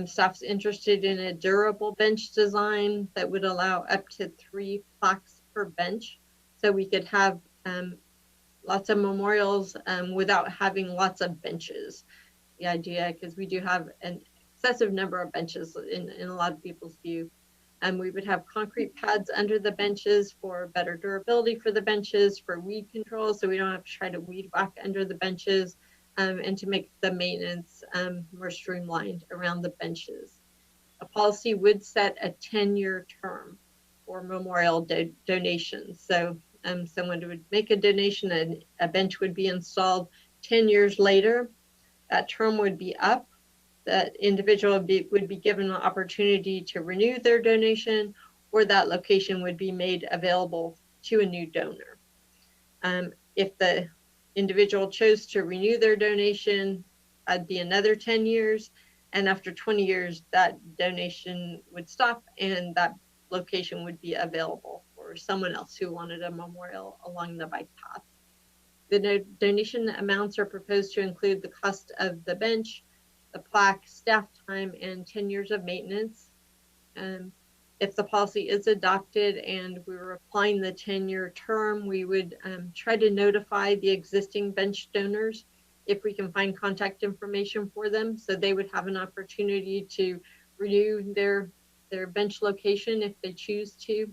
staff's interested in a durable bench design that would allow up to 3 plaques per bench. So we could have lots of memorials without having lots of benches. The idea, because we do have an excessive number of benches in a lot of people's view. We would have concrete pads under the benches for better durability for the benches, for weed control, so we don't have to try to weed whack under the benches, and to make the maintenance more streamlined around the benches. A policy would set a 10-year term for memorial donations. So someone would make a donation and a bench would be installed 10 years later. That term would be up. That individual would be given an opportunity to renew their donation for that location would be made available to a new donor. If the individual chose to renew their donation, that'd be another 10 years. And after 20 years, that donation would stop and that location would be available for someone else who wanted a memorial along the bike path. The donation amounts are proposed to include the cost of the bench, the plaque, staff time, and 10 years of maintenance. If the policy is adopted and we were applying the 10-year term, we would try to notify the existing bench donors if we can find contact information for them, so they would have an opportunity to renew their bench location if they choose to.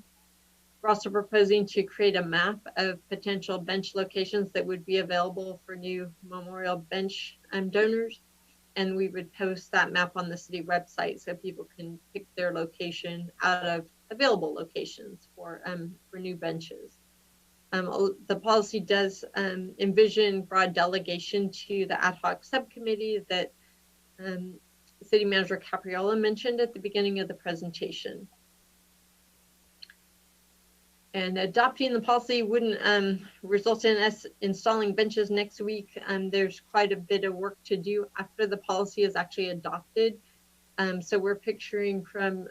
We're also proposing to create a map of potential bench locations that would be available for new memorial bench donors. And we would post that map on the city website so people can pick their location out of available locations for new benches. The policy does envision broad delegation to the ad hoc subcommittee that City Manager Capriola mentioned at the beginning of the presentation. And adopting the policy wouldn't result in us installing benches next week. There's quite a bit of work to do after the policy is actually adopted. So we're picturing from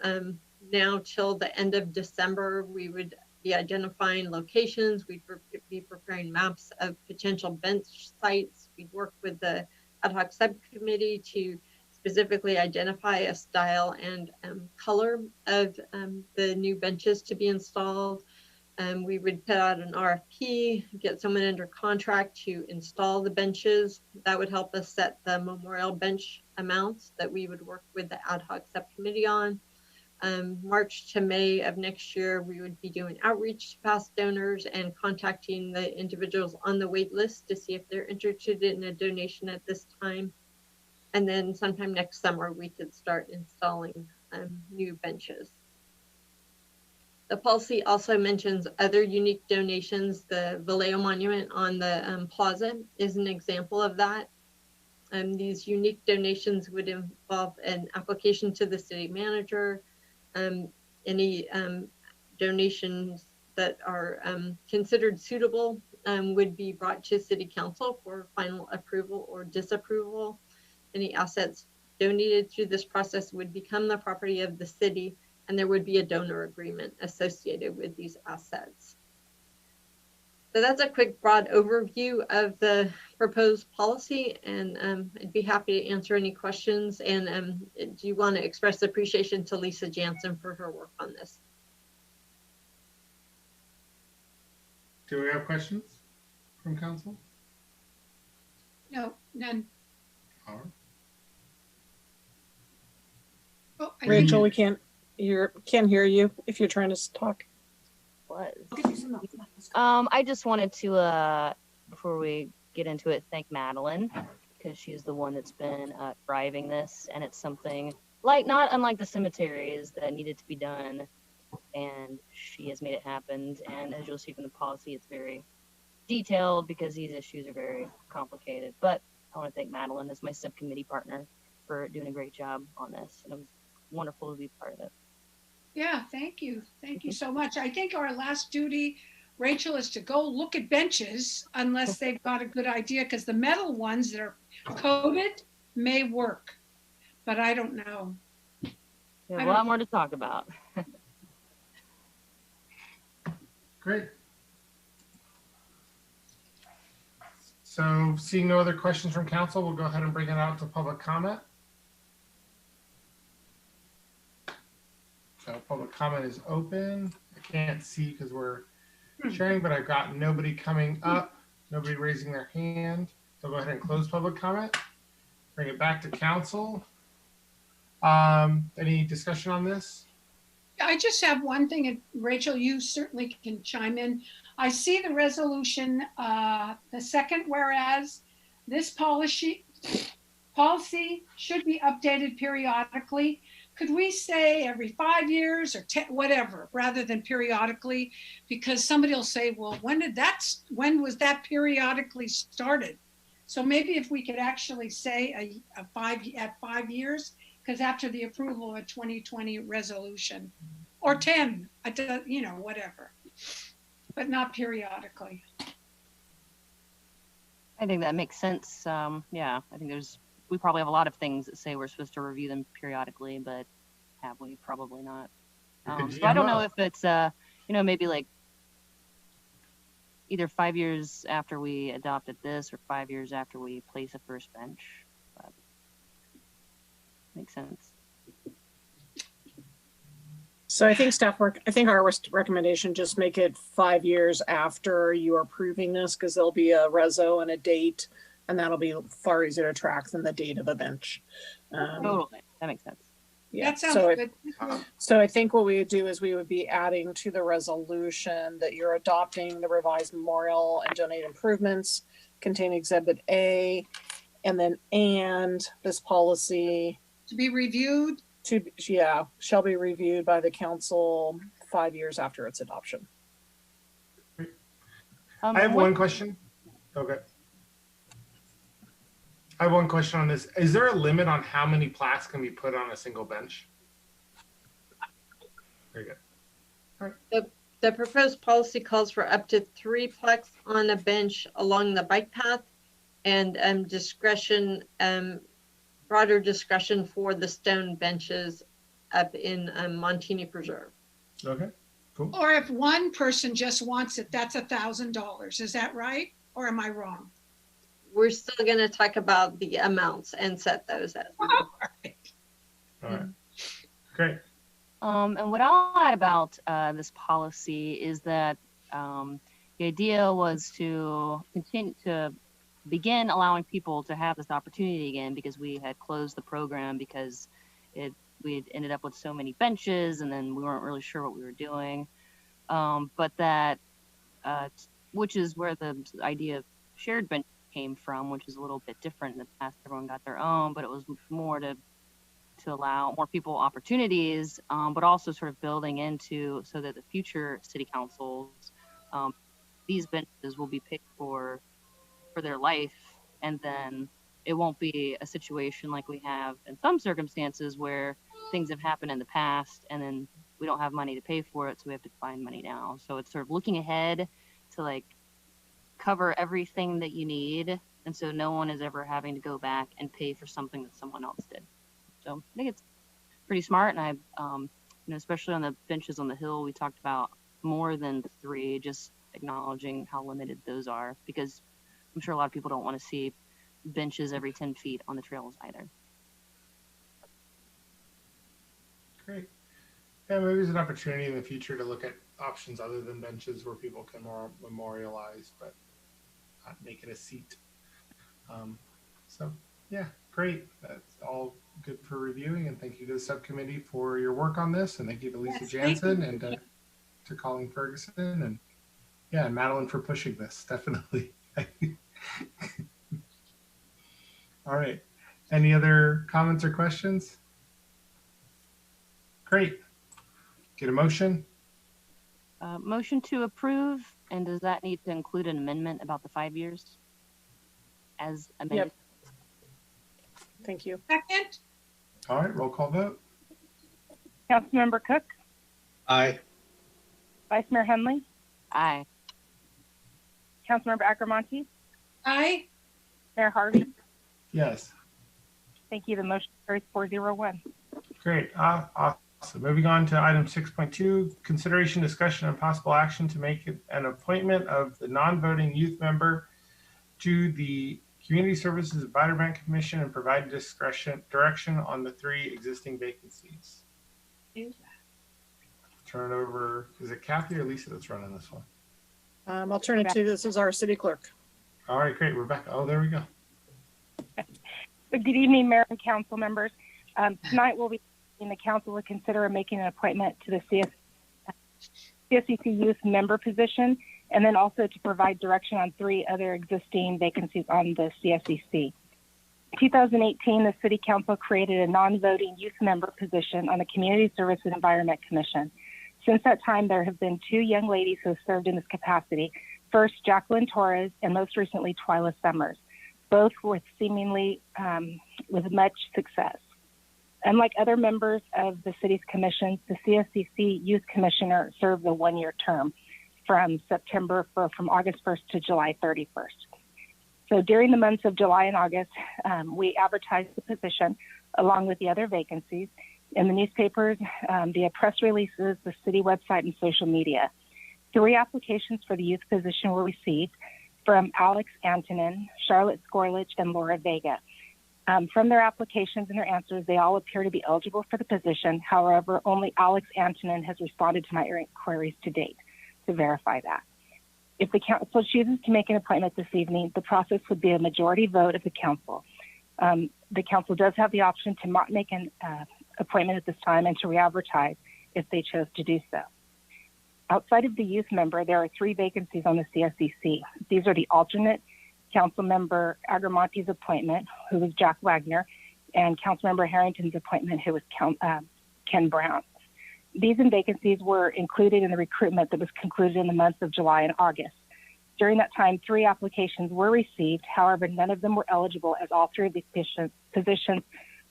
now till the end of December, we would be identifying locations. We'd be preparing maps of potential bench sites. We'd work with the ad hoc subcommittee to specifically identify a style and color of the new benches to be installed. We would put out an RFP, get someone under contract to install the benches. That would help us set the memorial bench amounts that we would work with the ad hoc subcommittee on. March to May of next year, we would be doing outreach to past donors and contacting the individuals on the wait list to see if they're interested in a donation at this time. And then sometime next summer, we could start installing new benches. The policy also mentions other unique donations. The Vallejo Monument on the Plaza is an example of that. These unique donations would involve an application to the city manager. Any donations that are considered suitable would be brought to City Council for final approval or disapproval. Any assets donated through this process would become the property of the city, and there would be a donor agreement associated with these assets. So that's a quick broad overview of the proposed policy, and I'd be happy to answer any questions. And do you want to express appreciation to Lisa Jansen for her work on this? Do we have questions from council? No, none. All right. Oh, Rachel, we can't hear you if you're trying to talk. I just wanted to, before we get into it, thank Madeline, because she's the one that's been driving this, and it's something not unlike the cemeteries that needed to be done, and she has made it happen. And as you'll see from the policy, it's very detailed because these issues are very complicated. But I want to thank Madeline as my subcommittee partner for doing a great job on this, and it was wonderful to be part of it. Yeah, thank you. Thank you so much. I think our last duty, Rachel, is to go look at benches unless they've got a good idea, because the metal ones that are coated may work, but I don't know. There's a lot more to talk about. Great. So seeing no other questions from council, we'll go ahead and bring it out to public comment. So public comment is open. I can't see because we're sharing, but I've got nobody coming up, nobody raising their hand. So go ahead and close public comment. Bring it back to council. Any discussion on this? I just have one thing, and Rachel, you certainly can chime in. I see the resolution, the second whereas this policy should be updated periodically. Could we say every 5 years or whatever, rather than periodically? Because somebody will say, well, when was that periodically started? So maybe if we could actually say at 5 years, because after the approval of a 2020 resolution. or 10, you know, whatever, but not periodically. I think that makes sense. Yeah, I think we probably have a lot of things that say we're supposed to review them periodically, but have we? Probably not. So I don't know if it's, you know, maybe like either 5 years after we adopted this or 5 years after we place a first bench. But makes sense. So I think I think our recommendation, just make it 5 years after you are approving this, because there'll be a reso and a date, and that'll be far easier to track than the date of the bench. Totally, that makes sense. Yeah, That sounds good. So I think what we would do is we would be adding to the resolution that you're adopting the revised memorial and donate improvements contain Exhibit A, and then this policy To be reviewed. shall be reviewed by the council 5 years after its adoption. I have one question. Okay. I have one question on this. Is there a limit on how many plaques can be put on a single bench? Very good. The proposed policy calls for up to 3 plaques on a bench along the bike path, and discretion, broader discretion for the stone benches up in Montini Preserve. Okay, cool. Or if one person just wants it, that's $1,000. Is that right? Or am I wrong? We're still going to talk about the amounts and set those as we go. All right. Great. And what I'll add about this policy is that the idea was to continue to begin allowing people to have this opportunity again, because we had closed the program because we had ended up with so many benches, and then we weren't really sure what we were doing. But that, which is where the idea of shared bench came from, which is a little bit different. In the past, everyone got their own, but it was more to allow more people opportunities, but also sort of building into so that the future city councils, these benches will be picked for their life, and then it won't be a situation like we have in some circumstances where things have happened in the past and then we don't have money to pay for it, so we have to find money now. So it's sort of looking ahead to like cover everything that you need, and so no one is ever having to go back and pay for something that someone else did. So I think it's pretty smart, and I, you know, especially on the benches on the hill, we talked about more than 3, just acknowledging how limited those are, because I'm sure a lot of people don't want to see benches every 10 feet on the trails either. Great. Yeah, maybe there's an opportunity in the future to look at options other than benches where people can more memorialize, but not make it a seat. So yeah, great. That's all good for reviewing, and thank you to the subcommittee for your work on this, and thank you to Lisa Jansen and to Colleen Ferguson, and yeah, and Madeline for pushing this, definitely. All right. Any other comments or questions? Great. Get a motion? Motion to approve, and does that need to include an amendment about the 5 years as amended? Yep. Thank you. Second? All right, roll call vote. Councilmember Cook, Aye. Vice Mayor Hundley, Aye. Councilmember Agrimonti, Aye. Mayor Harvey. Yes. Thank you. The motion carries 401. Great. Awesome. Moving on to item 6.2, consideration, discussion, and possible action to make an appointment of the non-voting youth member to the Community Services Advisory Commission and provide direction on the 3 existing vacancies. Turn it over. Is it Kathy or Lisa that's running this one? I'll turn it to, this is our city clerk. All right, great. Rebecca. Oh, there we go. Good evening, Mayor and council members. Tonight we'll be in the council to consider making an appointment to the CSEC youth member position, and then also to provide direction on 3 other existing vacancies on the CSEC. In 2018, the City Council created a non-voting youth member position on the Community Service and Environment Commission. Since that time, there have been 2 young ladies who have served in this capacity. First, Jacqueline Torres, and most recently, Twyla Summers, both with seemingly with much success. Unlike other members of the city's commissions, the CSCC Youth Commissioner serves a one-year term from August 1st to July 31st. So during the months of July and August, we advertised the position along with the other vacancies in the newspapers, via press releases, the city website, and social media. 3 applications for the youth position were received from Alex Antonin, Charlotte Skorlich, and Laura Vega. From their applications and their answers, they all appear to be eligible for the position. However, only Alex Antonin has responded to my inquiries to date to verify that. If the council chooses to make an appointment this evening, the process would be a majority vote of the council. The council does have the option to not make an appointment at this time and to re-advertise if they chose to do so. Outside of the youth member, there are 3 vacancies on the CSCC. These are the alternate council member Agrimonti's appointment, who was Jack Wagner, and council member Harrington's appointment, who was Ken Brown. These vacancies were included in the recruitment that was concluded in the months of July and August. During that time, 3 applications were received. However, none of them were eligible, as all 3 of these positions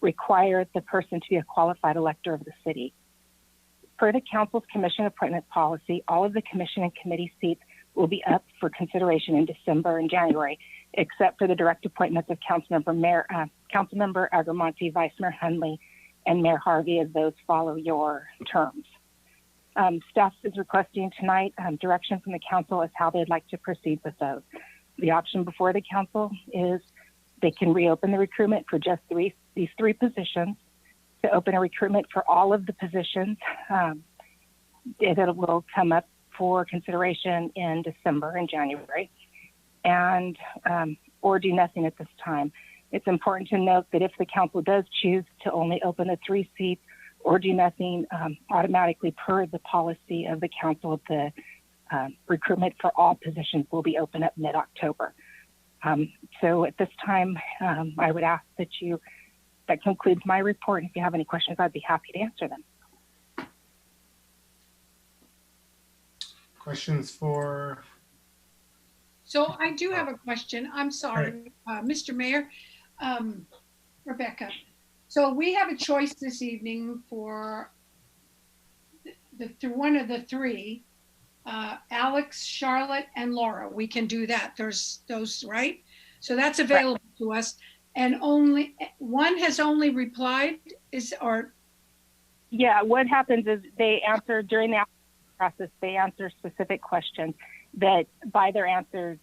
require the person to be a qualified elector of the city. Per the council's commission appointment policy, all of the commission and committee seats will be up for consideration in December and January, except for the direct appointments of Councilmember Agrimonti, Vice Mayor Hundley, and Mayor Harvey, as those follow your terms. Staff is requesting tonight direction from the council as how they'd like to proceed with those. The option before the council is they can reopen the recruitment for just these 3 positions, to open a recruitment for all of the positions that will come up for consideration in December and January, and or do nothing at this time. It's important to note that if the council does choose to only open the 3 seats or do nothing, automatically per the policy of the council, the recruitment for all positions will be open up mid-October. So at this time, I would ask that concludes my report. If you have any questions, I'd be happy to answer them. Questions for? So I do have a question. I'm sorry, Mr. Mayor, Rebecca. So we have a choice this evening for one of the 3, Alex, Charlotte, and Laura. We can do that. There's those, right? So that's available to us. And only one has only replied, Yeah, what happens is they answer during the process, they answer specific questions that by their answers,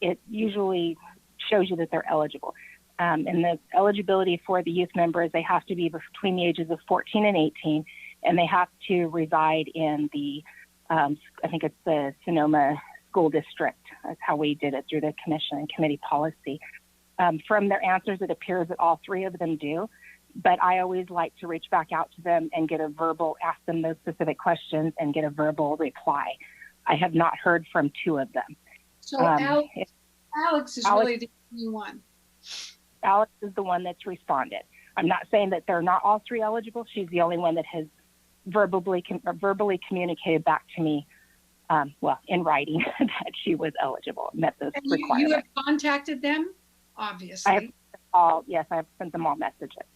it usually shows you that they're eligible. And the eligibility for the youth members, they have to be between the ages of 14 and 18, and they have to reside in the, I think it's the Sonoma School District. That's how we did it through the commission and committee policy. From their answers, it appears that all 3 of them do, but I always like to reach back out to them and get ask them those specific questions and get a verbal reply. I have not heard from 2 of them. So Alex is really the only one. Alex is the one that's responded. I'm not saying that they're not all 3 eligible. She's the only one that has verbally communicated back to me, in writing, that she was eligible, met those requirements. You have contacted them? Obviously. I've sent them all messages.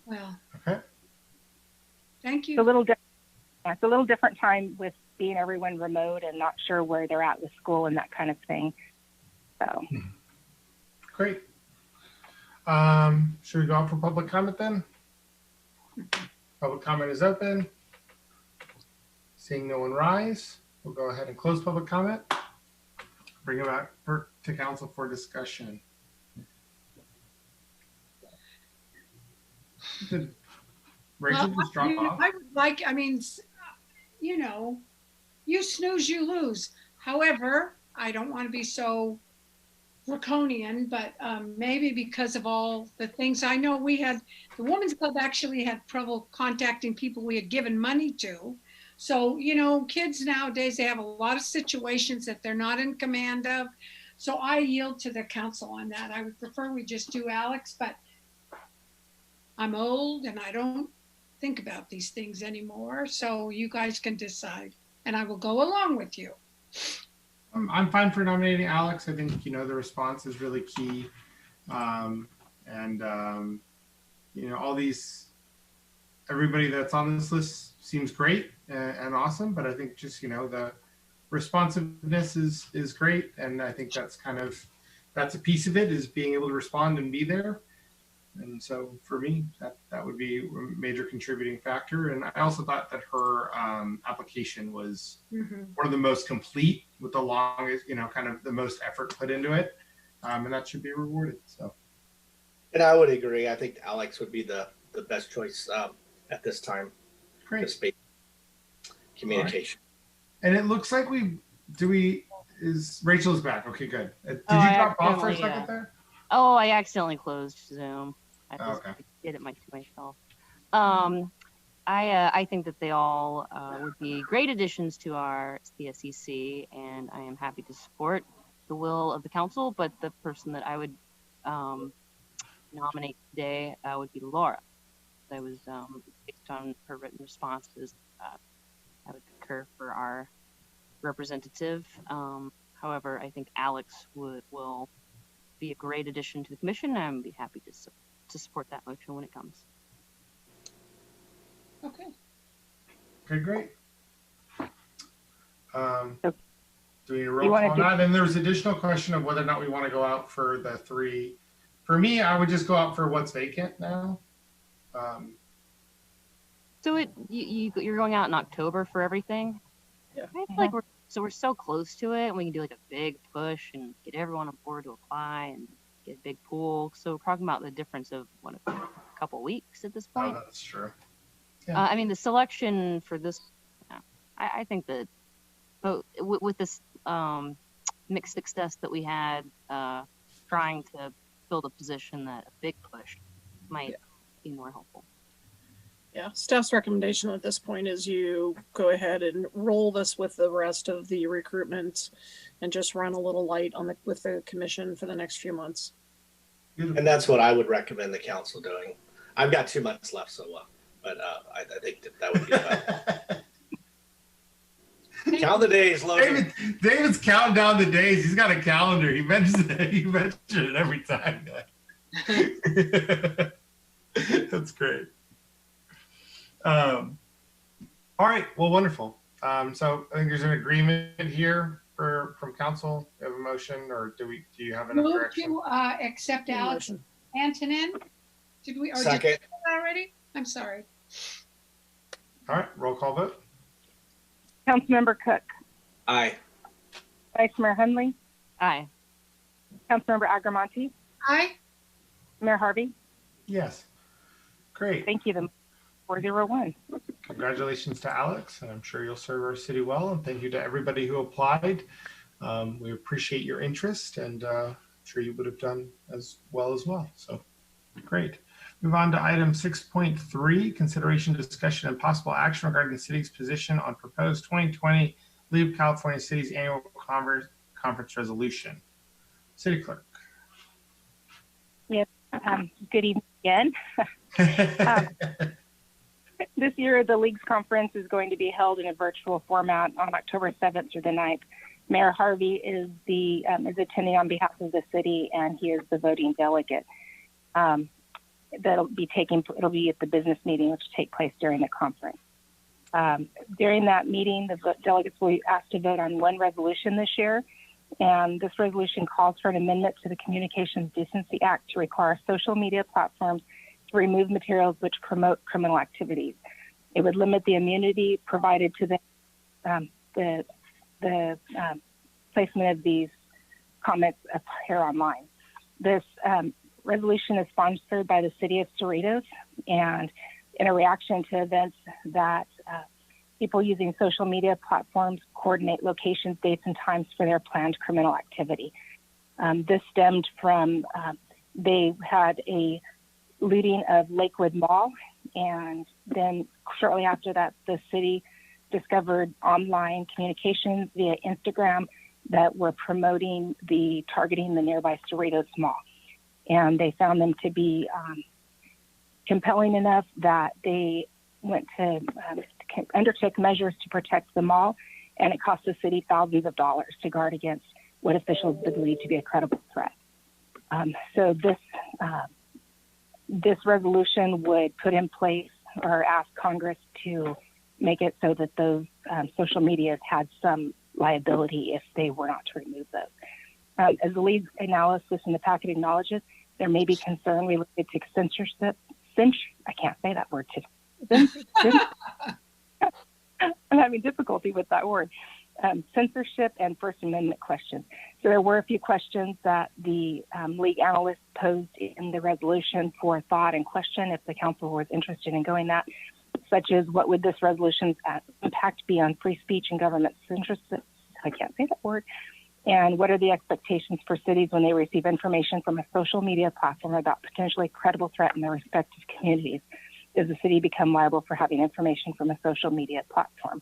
Well, okay. Thank you. It's a little different time with being everyone remote and not sure where they're at with school and that kind of thing. So. Great. Should we go out for public comment then? Public comment is open. Seeing no one rise, we'll go ahead and close public comment. Bring it back to council for discussion. Did Rachel just drop off? I would like, you snooze, you lose. However, I don't want to be so draconian, but maybe because of all the things I know, the Women's Club actually had trouble contacting people we had given money to. So, kids nowadays, they have a lot of situations that they're not in command of. So I yield to the council on that. I would prefer we just do Alex, but I'm old and I don't think about these things anymore. So you guys can decide and I will go along with you. I'm fine for nominating Alex. I think, the response is really key. You know, everybody that's on this list seems great and awesome, but I think just, you know, the responsiveness is great. And I think that's a piece of it, is being able to respond and be there. And so for me, that would be a major contributing factor. And I also thought that her application was one of the most complete, with the longest, you know, kind of the most effort put into it. And that should be rewarded. So. And I would agree. I think Alex would be the best choice at this time. Great. To speak communication. Right. And it looks like Rachel's back. Okay, good. Did you drop off for a second there? Oh, I accidentally closed Zoom. I did it myself. I think that they all would be great additions to our CSEC, and I am happy to support the will of the council, but the person that I would nominate today would be Laura. I was, based on her written responses, I would concur for our representative. However, I think Alex will be a great addition to the commission, and I'd be happy to support that motion when it comes. Okay. Okay, great. Do we need a You roll wanna call on that? And there's additional question of whether or not we want to go out for the 3. For me, I would just go out for what's vacant now. So you're going out in October for everything? Yeah. I feel like we're so close to it, and we can do like a big push and get everyone on board to apply and get a big pool. So we're talking about the difference of a couple weeks at this point. Oh, that's true. Yeah. I mean, the selection for this, I think that with this mixed success that we had trying to build a position, that a big push might be more helpful. Yeah, staff's recommendation at this point is you go ahead and roll this with the rest of the recruitment and just run a little light with the commission for the next few months. And that's what I would recommend the council doing. I've got 2 months left, so but I think that would be fine. Count the days, Logan. David's counting down the days. He's got a calendar. He mentions it. He mentions it every time. That's great. All right. Well, wonderful. So I think there's an agreement here from council. Do you have a motion, or do you have enough Move direction? to accept Alex Antonin. Did we Second. did we do that already? I'm sorry. All right. Roll call vote. Councilmember Cook, Aye. Vice Mayor Hundley, Aye. Councilmember Agrimonti, Aye. Mayor Harvey. Yes. Great. Thank you. The 401. Congratulations to Alex, and I'm sure you'll serve our city well. And thank you to everybody who applied. We appreciate your interest, and I'm sure you would have done as well. So great. Move on to item 6.3, consideration, discussion, and possible action regarding the city's position on proposed 2020 League of California Cities Annual Conference Resolution. City Clerk. Yes. Good evening again. This year, the League's conference is going to be held in a virtual format on October 7th through the 9th. Mayor Harvey is attending on behalf of the city, and he is the voting delegate. It'll be at the business meeting, which will take place during the conference. During that meeting, the delegates will be asked to vote on one resolution this year, and this resolution calls for an amendment to the Communications Decency Act to require social media platforms to remove materials which promote criminal activities. It would limit the immunity provided to the placement of these comments here online. This resolution is sponsored by the city of Cerritos, and in a reaction to events that people using social media platforms coordinate locations, dates, and times for their planned criminal activity. This stemmed from they had a looting of Lakewood Mall, and then shortly after that, the city discovered online communications via Instagram that were promoting targeting the nearby Cerritos Mall. And they found them to be compelling enough that they went to undertook measures to protect the mall, and it cost the city thousands of dollars to guard against what officials believe to be a credible threat. So this resolution would put in place or ask Congress to make it so that those social medias had some liability if they were not to remove those. As the lead analysis in the packet acknowledges, there may be concern related to censorship. I can't say that word too. I'm having difficulty with that word. Censorship and First Amendment questions. So there were a few questions that the league analyst posed in the resolution for thought and question if the council was interested in going that, such as what would this resolution's impact be on free speech and government censorship? I can't say that word. And what are the expectations for cities when they receive information from a social media platform about potentially credible threat in their respective communities? Does the city become liable for having information from a social media platform?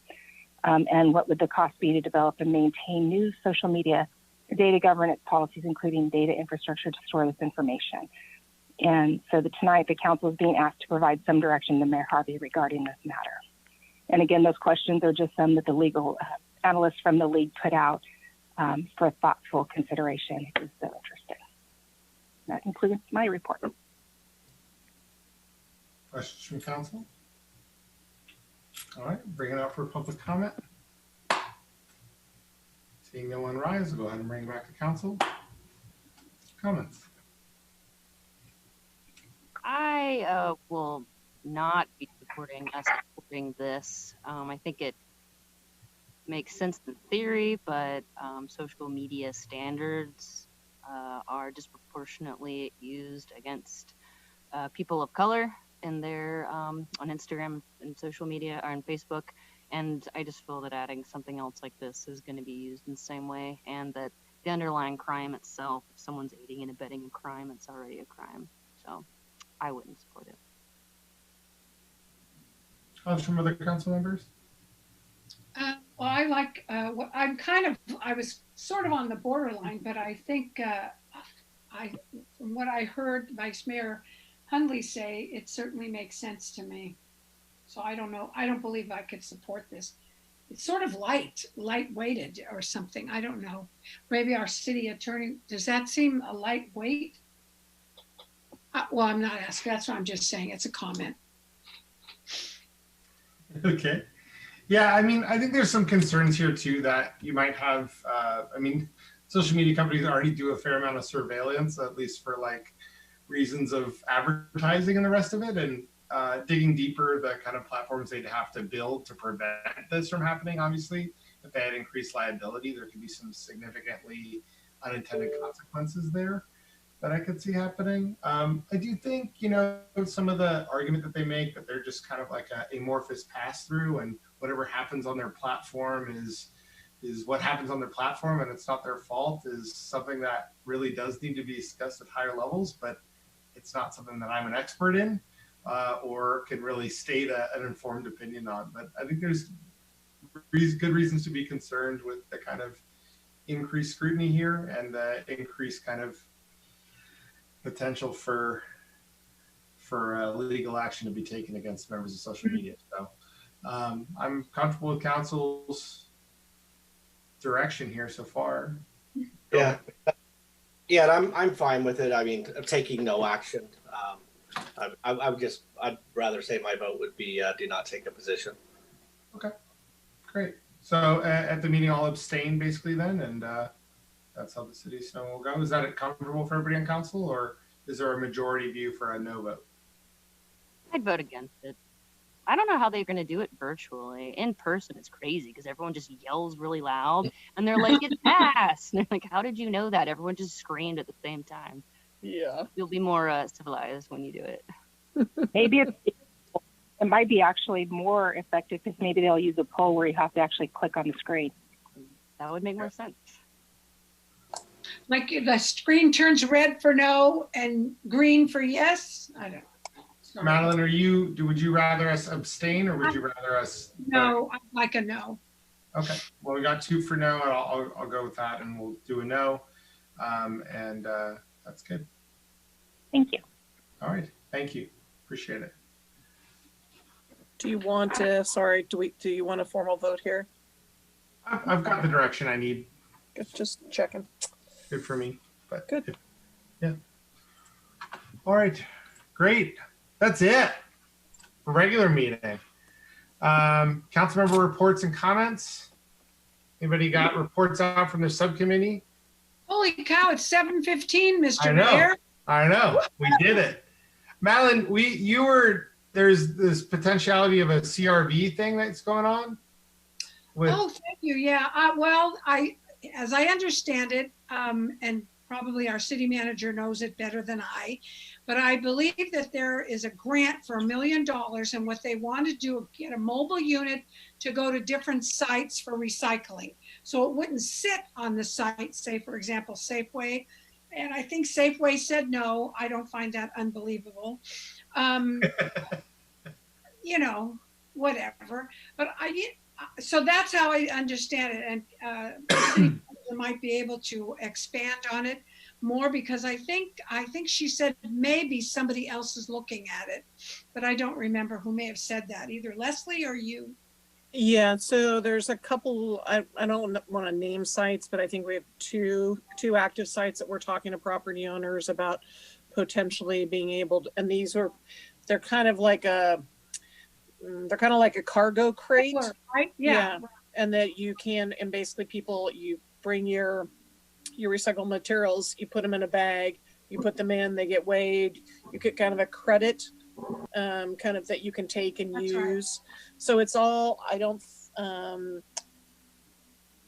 And what would the cost be to develop and maintain new social media data governance policies, including data infrastructure to store this information? And so tonight, the council is being asked to provide some direction to Mayor Harvey regarding this matter. And again, those questions are just some that the legal analysts from the league put out for thoughtful consideration if you're so interested. That concludes my report. Questions from council? All right, bring it out for public comment. Seeing no one rise, we'll go ahead and bring it back to council. Comments? I will not be supporting this. I think it makes sense in theory, but social media standards are disproportionately used against people of color in their on Instagram and social media or on Facebook. And I just feel that adding something else like this is going to be used in the same way, and that the underlying crime itself, if someone's aiding and abetting a crime, it's already a crime. So I wouldn't support it. Comments from other council members? Well, I like what I was sort of on the borderline, but I think from what I heard Vice Mayor Hundley say, it certainly makes sense to me. So I don't know. I don't believe I could support this. It's sort of lightweighted or something. I don't know. Maybe our city attorney, does that seem a lightweight? Well, I'm not asking. That's what I'm just saying. It's a comment. Okay. Yeah, I mean, I think there's some concerns here too that you might have, I mean, social media companies already do a fair amount of surveillance, at least for like reasons of advertising and the rest of it. And digging deeper, the kind of platforms they'd have to build to prevent this from happening, obviously, if they had increased liability, there could be some significantly unintended consequences there that I could see happening. I do think, you know, some of the argument that they make that they're just kind of like a amorphous pass-through, and whatever happens on their platform is what happens on their platform, and it's not their fault, is something that really does need to be discussed at higher levels, but it's not something that I'm an expert in or can really state an informed opinion on. But I think there's good reasons to be concerned with the kind of increased scrutiny here and the increased kind of potential for legal action to be taken against members of social media. So I'm comfortable with council's direction here so far. Yeah, and I'm fine with it. I mean, taking no action. I'd rather say my vote would be do not take a position. Okay, great. So at the meeting, I'll abstain basically then, and that's how the city of Sonoma will go. Is that comfortable for everybody on council, or is there a majority view for a no vote? I'd vote against it. I don't know how they're going to do it virtually. In person, it's crazy because everyone just yells really loud and they're like, it's passed. And they're like, how did you know that? Everyone just screamed at the same time. Yeah. You'll be more civilized when you do it. Maybe it might be actually more effective because maybe they'll use a poll where you have to actually click on the screen. That would make more sense. Like the screen turns red for no and green for yes? I don't know. Sorry. Madeline, would you rather us abstain, or would you rather us? No, I'd like a no. Okay, well, we got 2 for no, and I'll go with that, and we'll do a no, and that's good. Thank you. All right, thank you, appreciate it. Do you want to, sorry, do you want a formal vote here? I've got the direction I need. Just checking. Good for me, but good. All right, great. That's it for regular meeting. Council member reports and comments. Anybody got reports out from the subcommittee? Holy cow, it's 7:15, Mr. I know. Mayor. I know. We did it. Madeline, there's this potentiality of a CRV thing that's going on. Oh, thank you. Yeah. As I understand it, and probably our city manager knows it better than I, but I believe that there is a grant for $1 million, and what they want to do is get a mobile unit to go to different sites for recycling. So it wouldn't sit on the site, say, for example, Safeway. And I think Safeway said no. I don't find that unbelievable. You know, whatever. But so that's how I understand it. And might be able to expand on it more, because I think she said maybe somebody else is looking at it, but I don't remember who may have said that, either Leslie or you. Yeah, so there's a couple, I don't want to name sites, but I think we have two active sites that we're talking to property owners about potentially being able to, and they're kind of like a cargo crate. Right? Yeah. And that you can, and basically you bring your recycled materials, you put them in a bag, you put them in, they get weighed, you get kind of a credit kind of that you can take and That's use. Right. So it's all,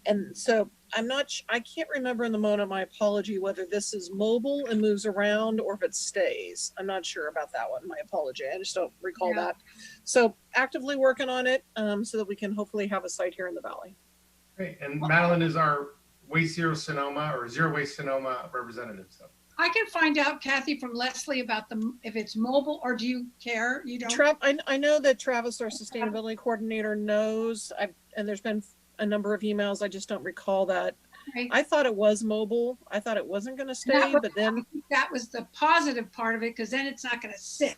and so I can't remember in the moment, my apology, whether this is mobile and moves around or if it stays. I'm not sure about that one, my apology. I just don't recall that. So actively working on it so that we can hopefully have a site here in the Valley. Great, and Madeline is our Waste Zero Sonoma or Zero Waste Sonoma representative. So I can find out, Kathy, from Leslie about if it's mobile, or do you care? You don't? I know that Travis, our sustainability coordinator, knows, and there's been a number of emails. I just don't recall that. Right. I thought it was mobile. I thought it wasn't going to stay, but then I think that was the positive part of it, because then it's not going to sit.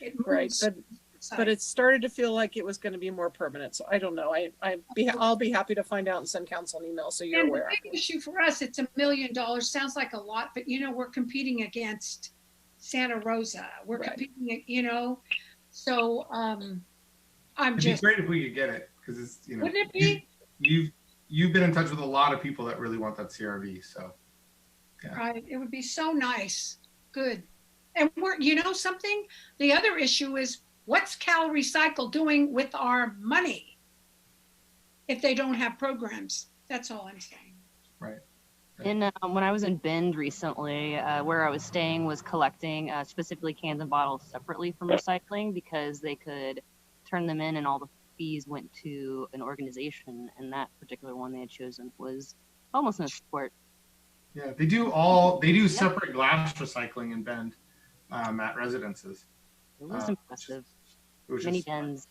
It moves. Right, but it started to feel like it was going to be more permanent. So I don't know. I'll be happy to find out and send council an email so you're aware. The big issue for us, it's $1 million. Sounds like a lot, but we're competing against Santa Rosa. We're competing, So It'd be great if we could get it, because it's Wouldn't it be? You've been in touch with a lot of people that really want that CRV. So yeah. Right, it would be so nice. Good. And we're something. The other issue is, what's Cal Recycle doing with our money if they don't have programs? That's all I'm saying. Right. When I was in Bend recently, where I was staying was collecting specifically cans and bottles separately from recycling, because they could turn them in and all the fees went to an organization, and that particular one they had chosen was homelessness support. Yeah, they do separate glass recycling in Bend at residences. It was impressive. Many Bends.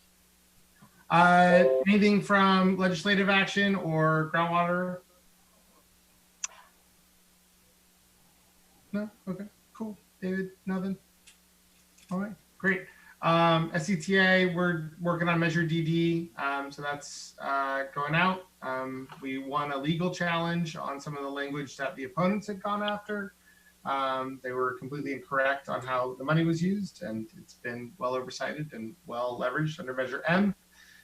Anything from legislative action or groundwater? No? Okay, cool. David, nothing? All right, great. SCTA, we're working on Measure DD, so that's going out. We won a legal challenge on some of the language that the opponents had gone after. They were completely incorrect on how the money was used, and it's been well oversighted and well leveraged under Measure M.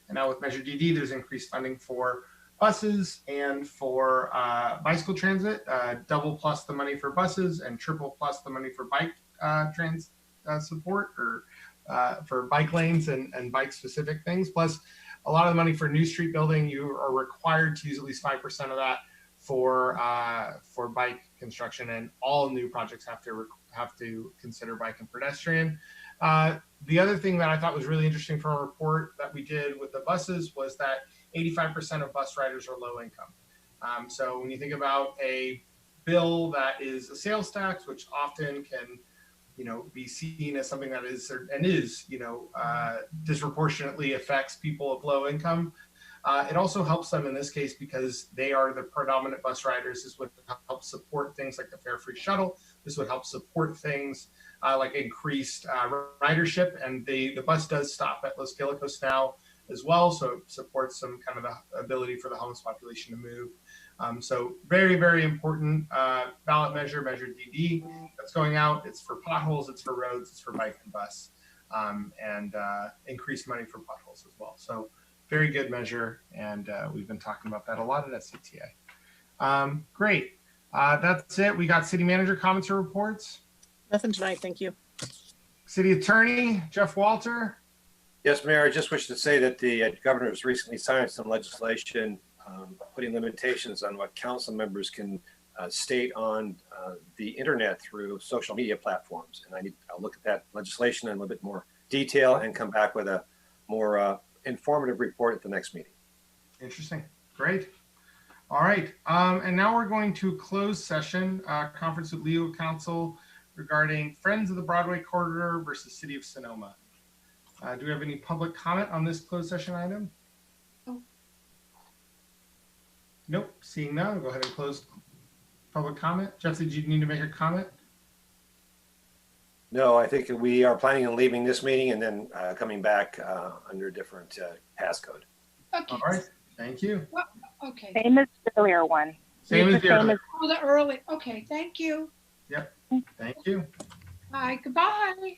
And now with Measure DD, there's increased funding for buses and for bicycle transit, double plus the money for buses and triple plus the money for bike support, or for bike lanes and bike specific things. Plus a lot of the money for new street building, you are required to use at least 5% of that for bike construction, and all new projects have to consider bike and pedestrian. The other thing that I thought was really interesting from a report that we did with the buses was that 85% of bus riders are low income. So when you think about a bill that is a sales tax, which often can be seen as something that is disproportionately affects people of low income. It also helps them in this case because they are the predominant bus riders. This would help support things like the fare free shuttle. This would help support things like increased ridership. And the bus does stop at Los Guilicos now as well. So it supports some kind of the ability for the homeless population to move. So very, very important ballot measure, Measure DD, that's going out. It's for potholes, it's for roads, it's for bike and bus, and increased money for potholes as well. So very good measure, and we've been talking about that a lot at SCTA. Great. That's it. We got city manager comments or reports. Nothing tonight, thank you. City attorney, Jeff Walter. Yes, Mayor, I just wish to say that the governor has recently signed some legislation putting limitations on what council members can state on the internet through social media platforms. And I'll look at that legislation in a little bit more detail and come back with a more informative report at the next meeting. Interesting. Great. All right. And now we're going to close session conference with legal counsel regarding Friends of the Broadway Corridor versus City of Sonoma. Do we have any public comment on this closed session item? Oh. Nope. Seeing none, we'll go ahead and close public comment. Jeff, did you need to make a comment? No, I think we are planning on leaving this meeting and then coming back under a different passcode. Okay. All right. Thank you. Well, okay. Same as the earlier one. Same as the earlier. Oh, the early. Okay. Thank you. Yep. Thank you. Bye. Goodbye.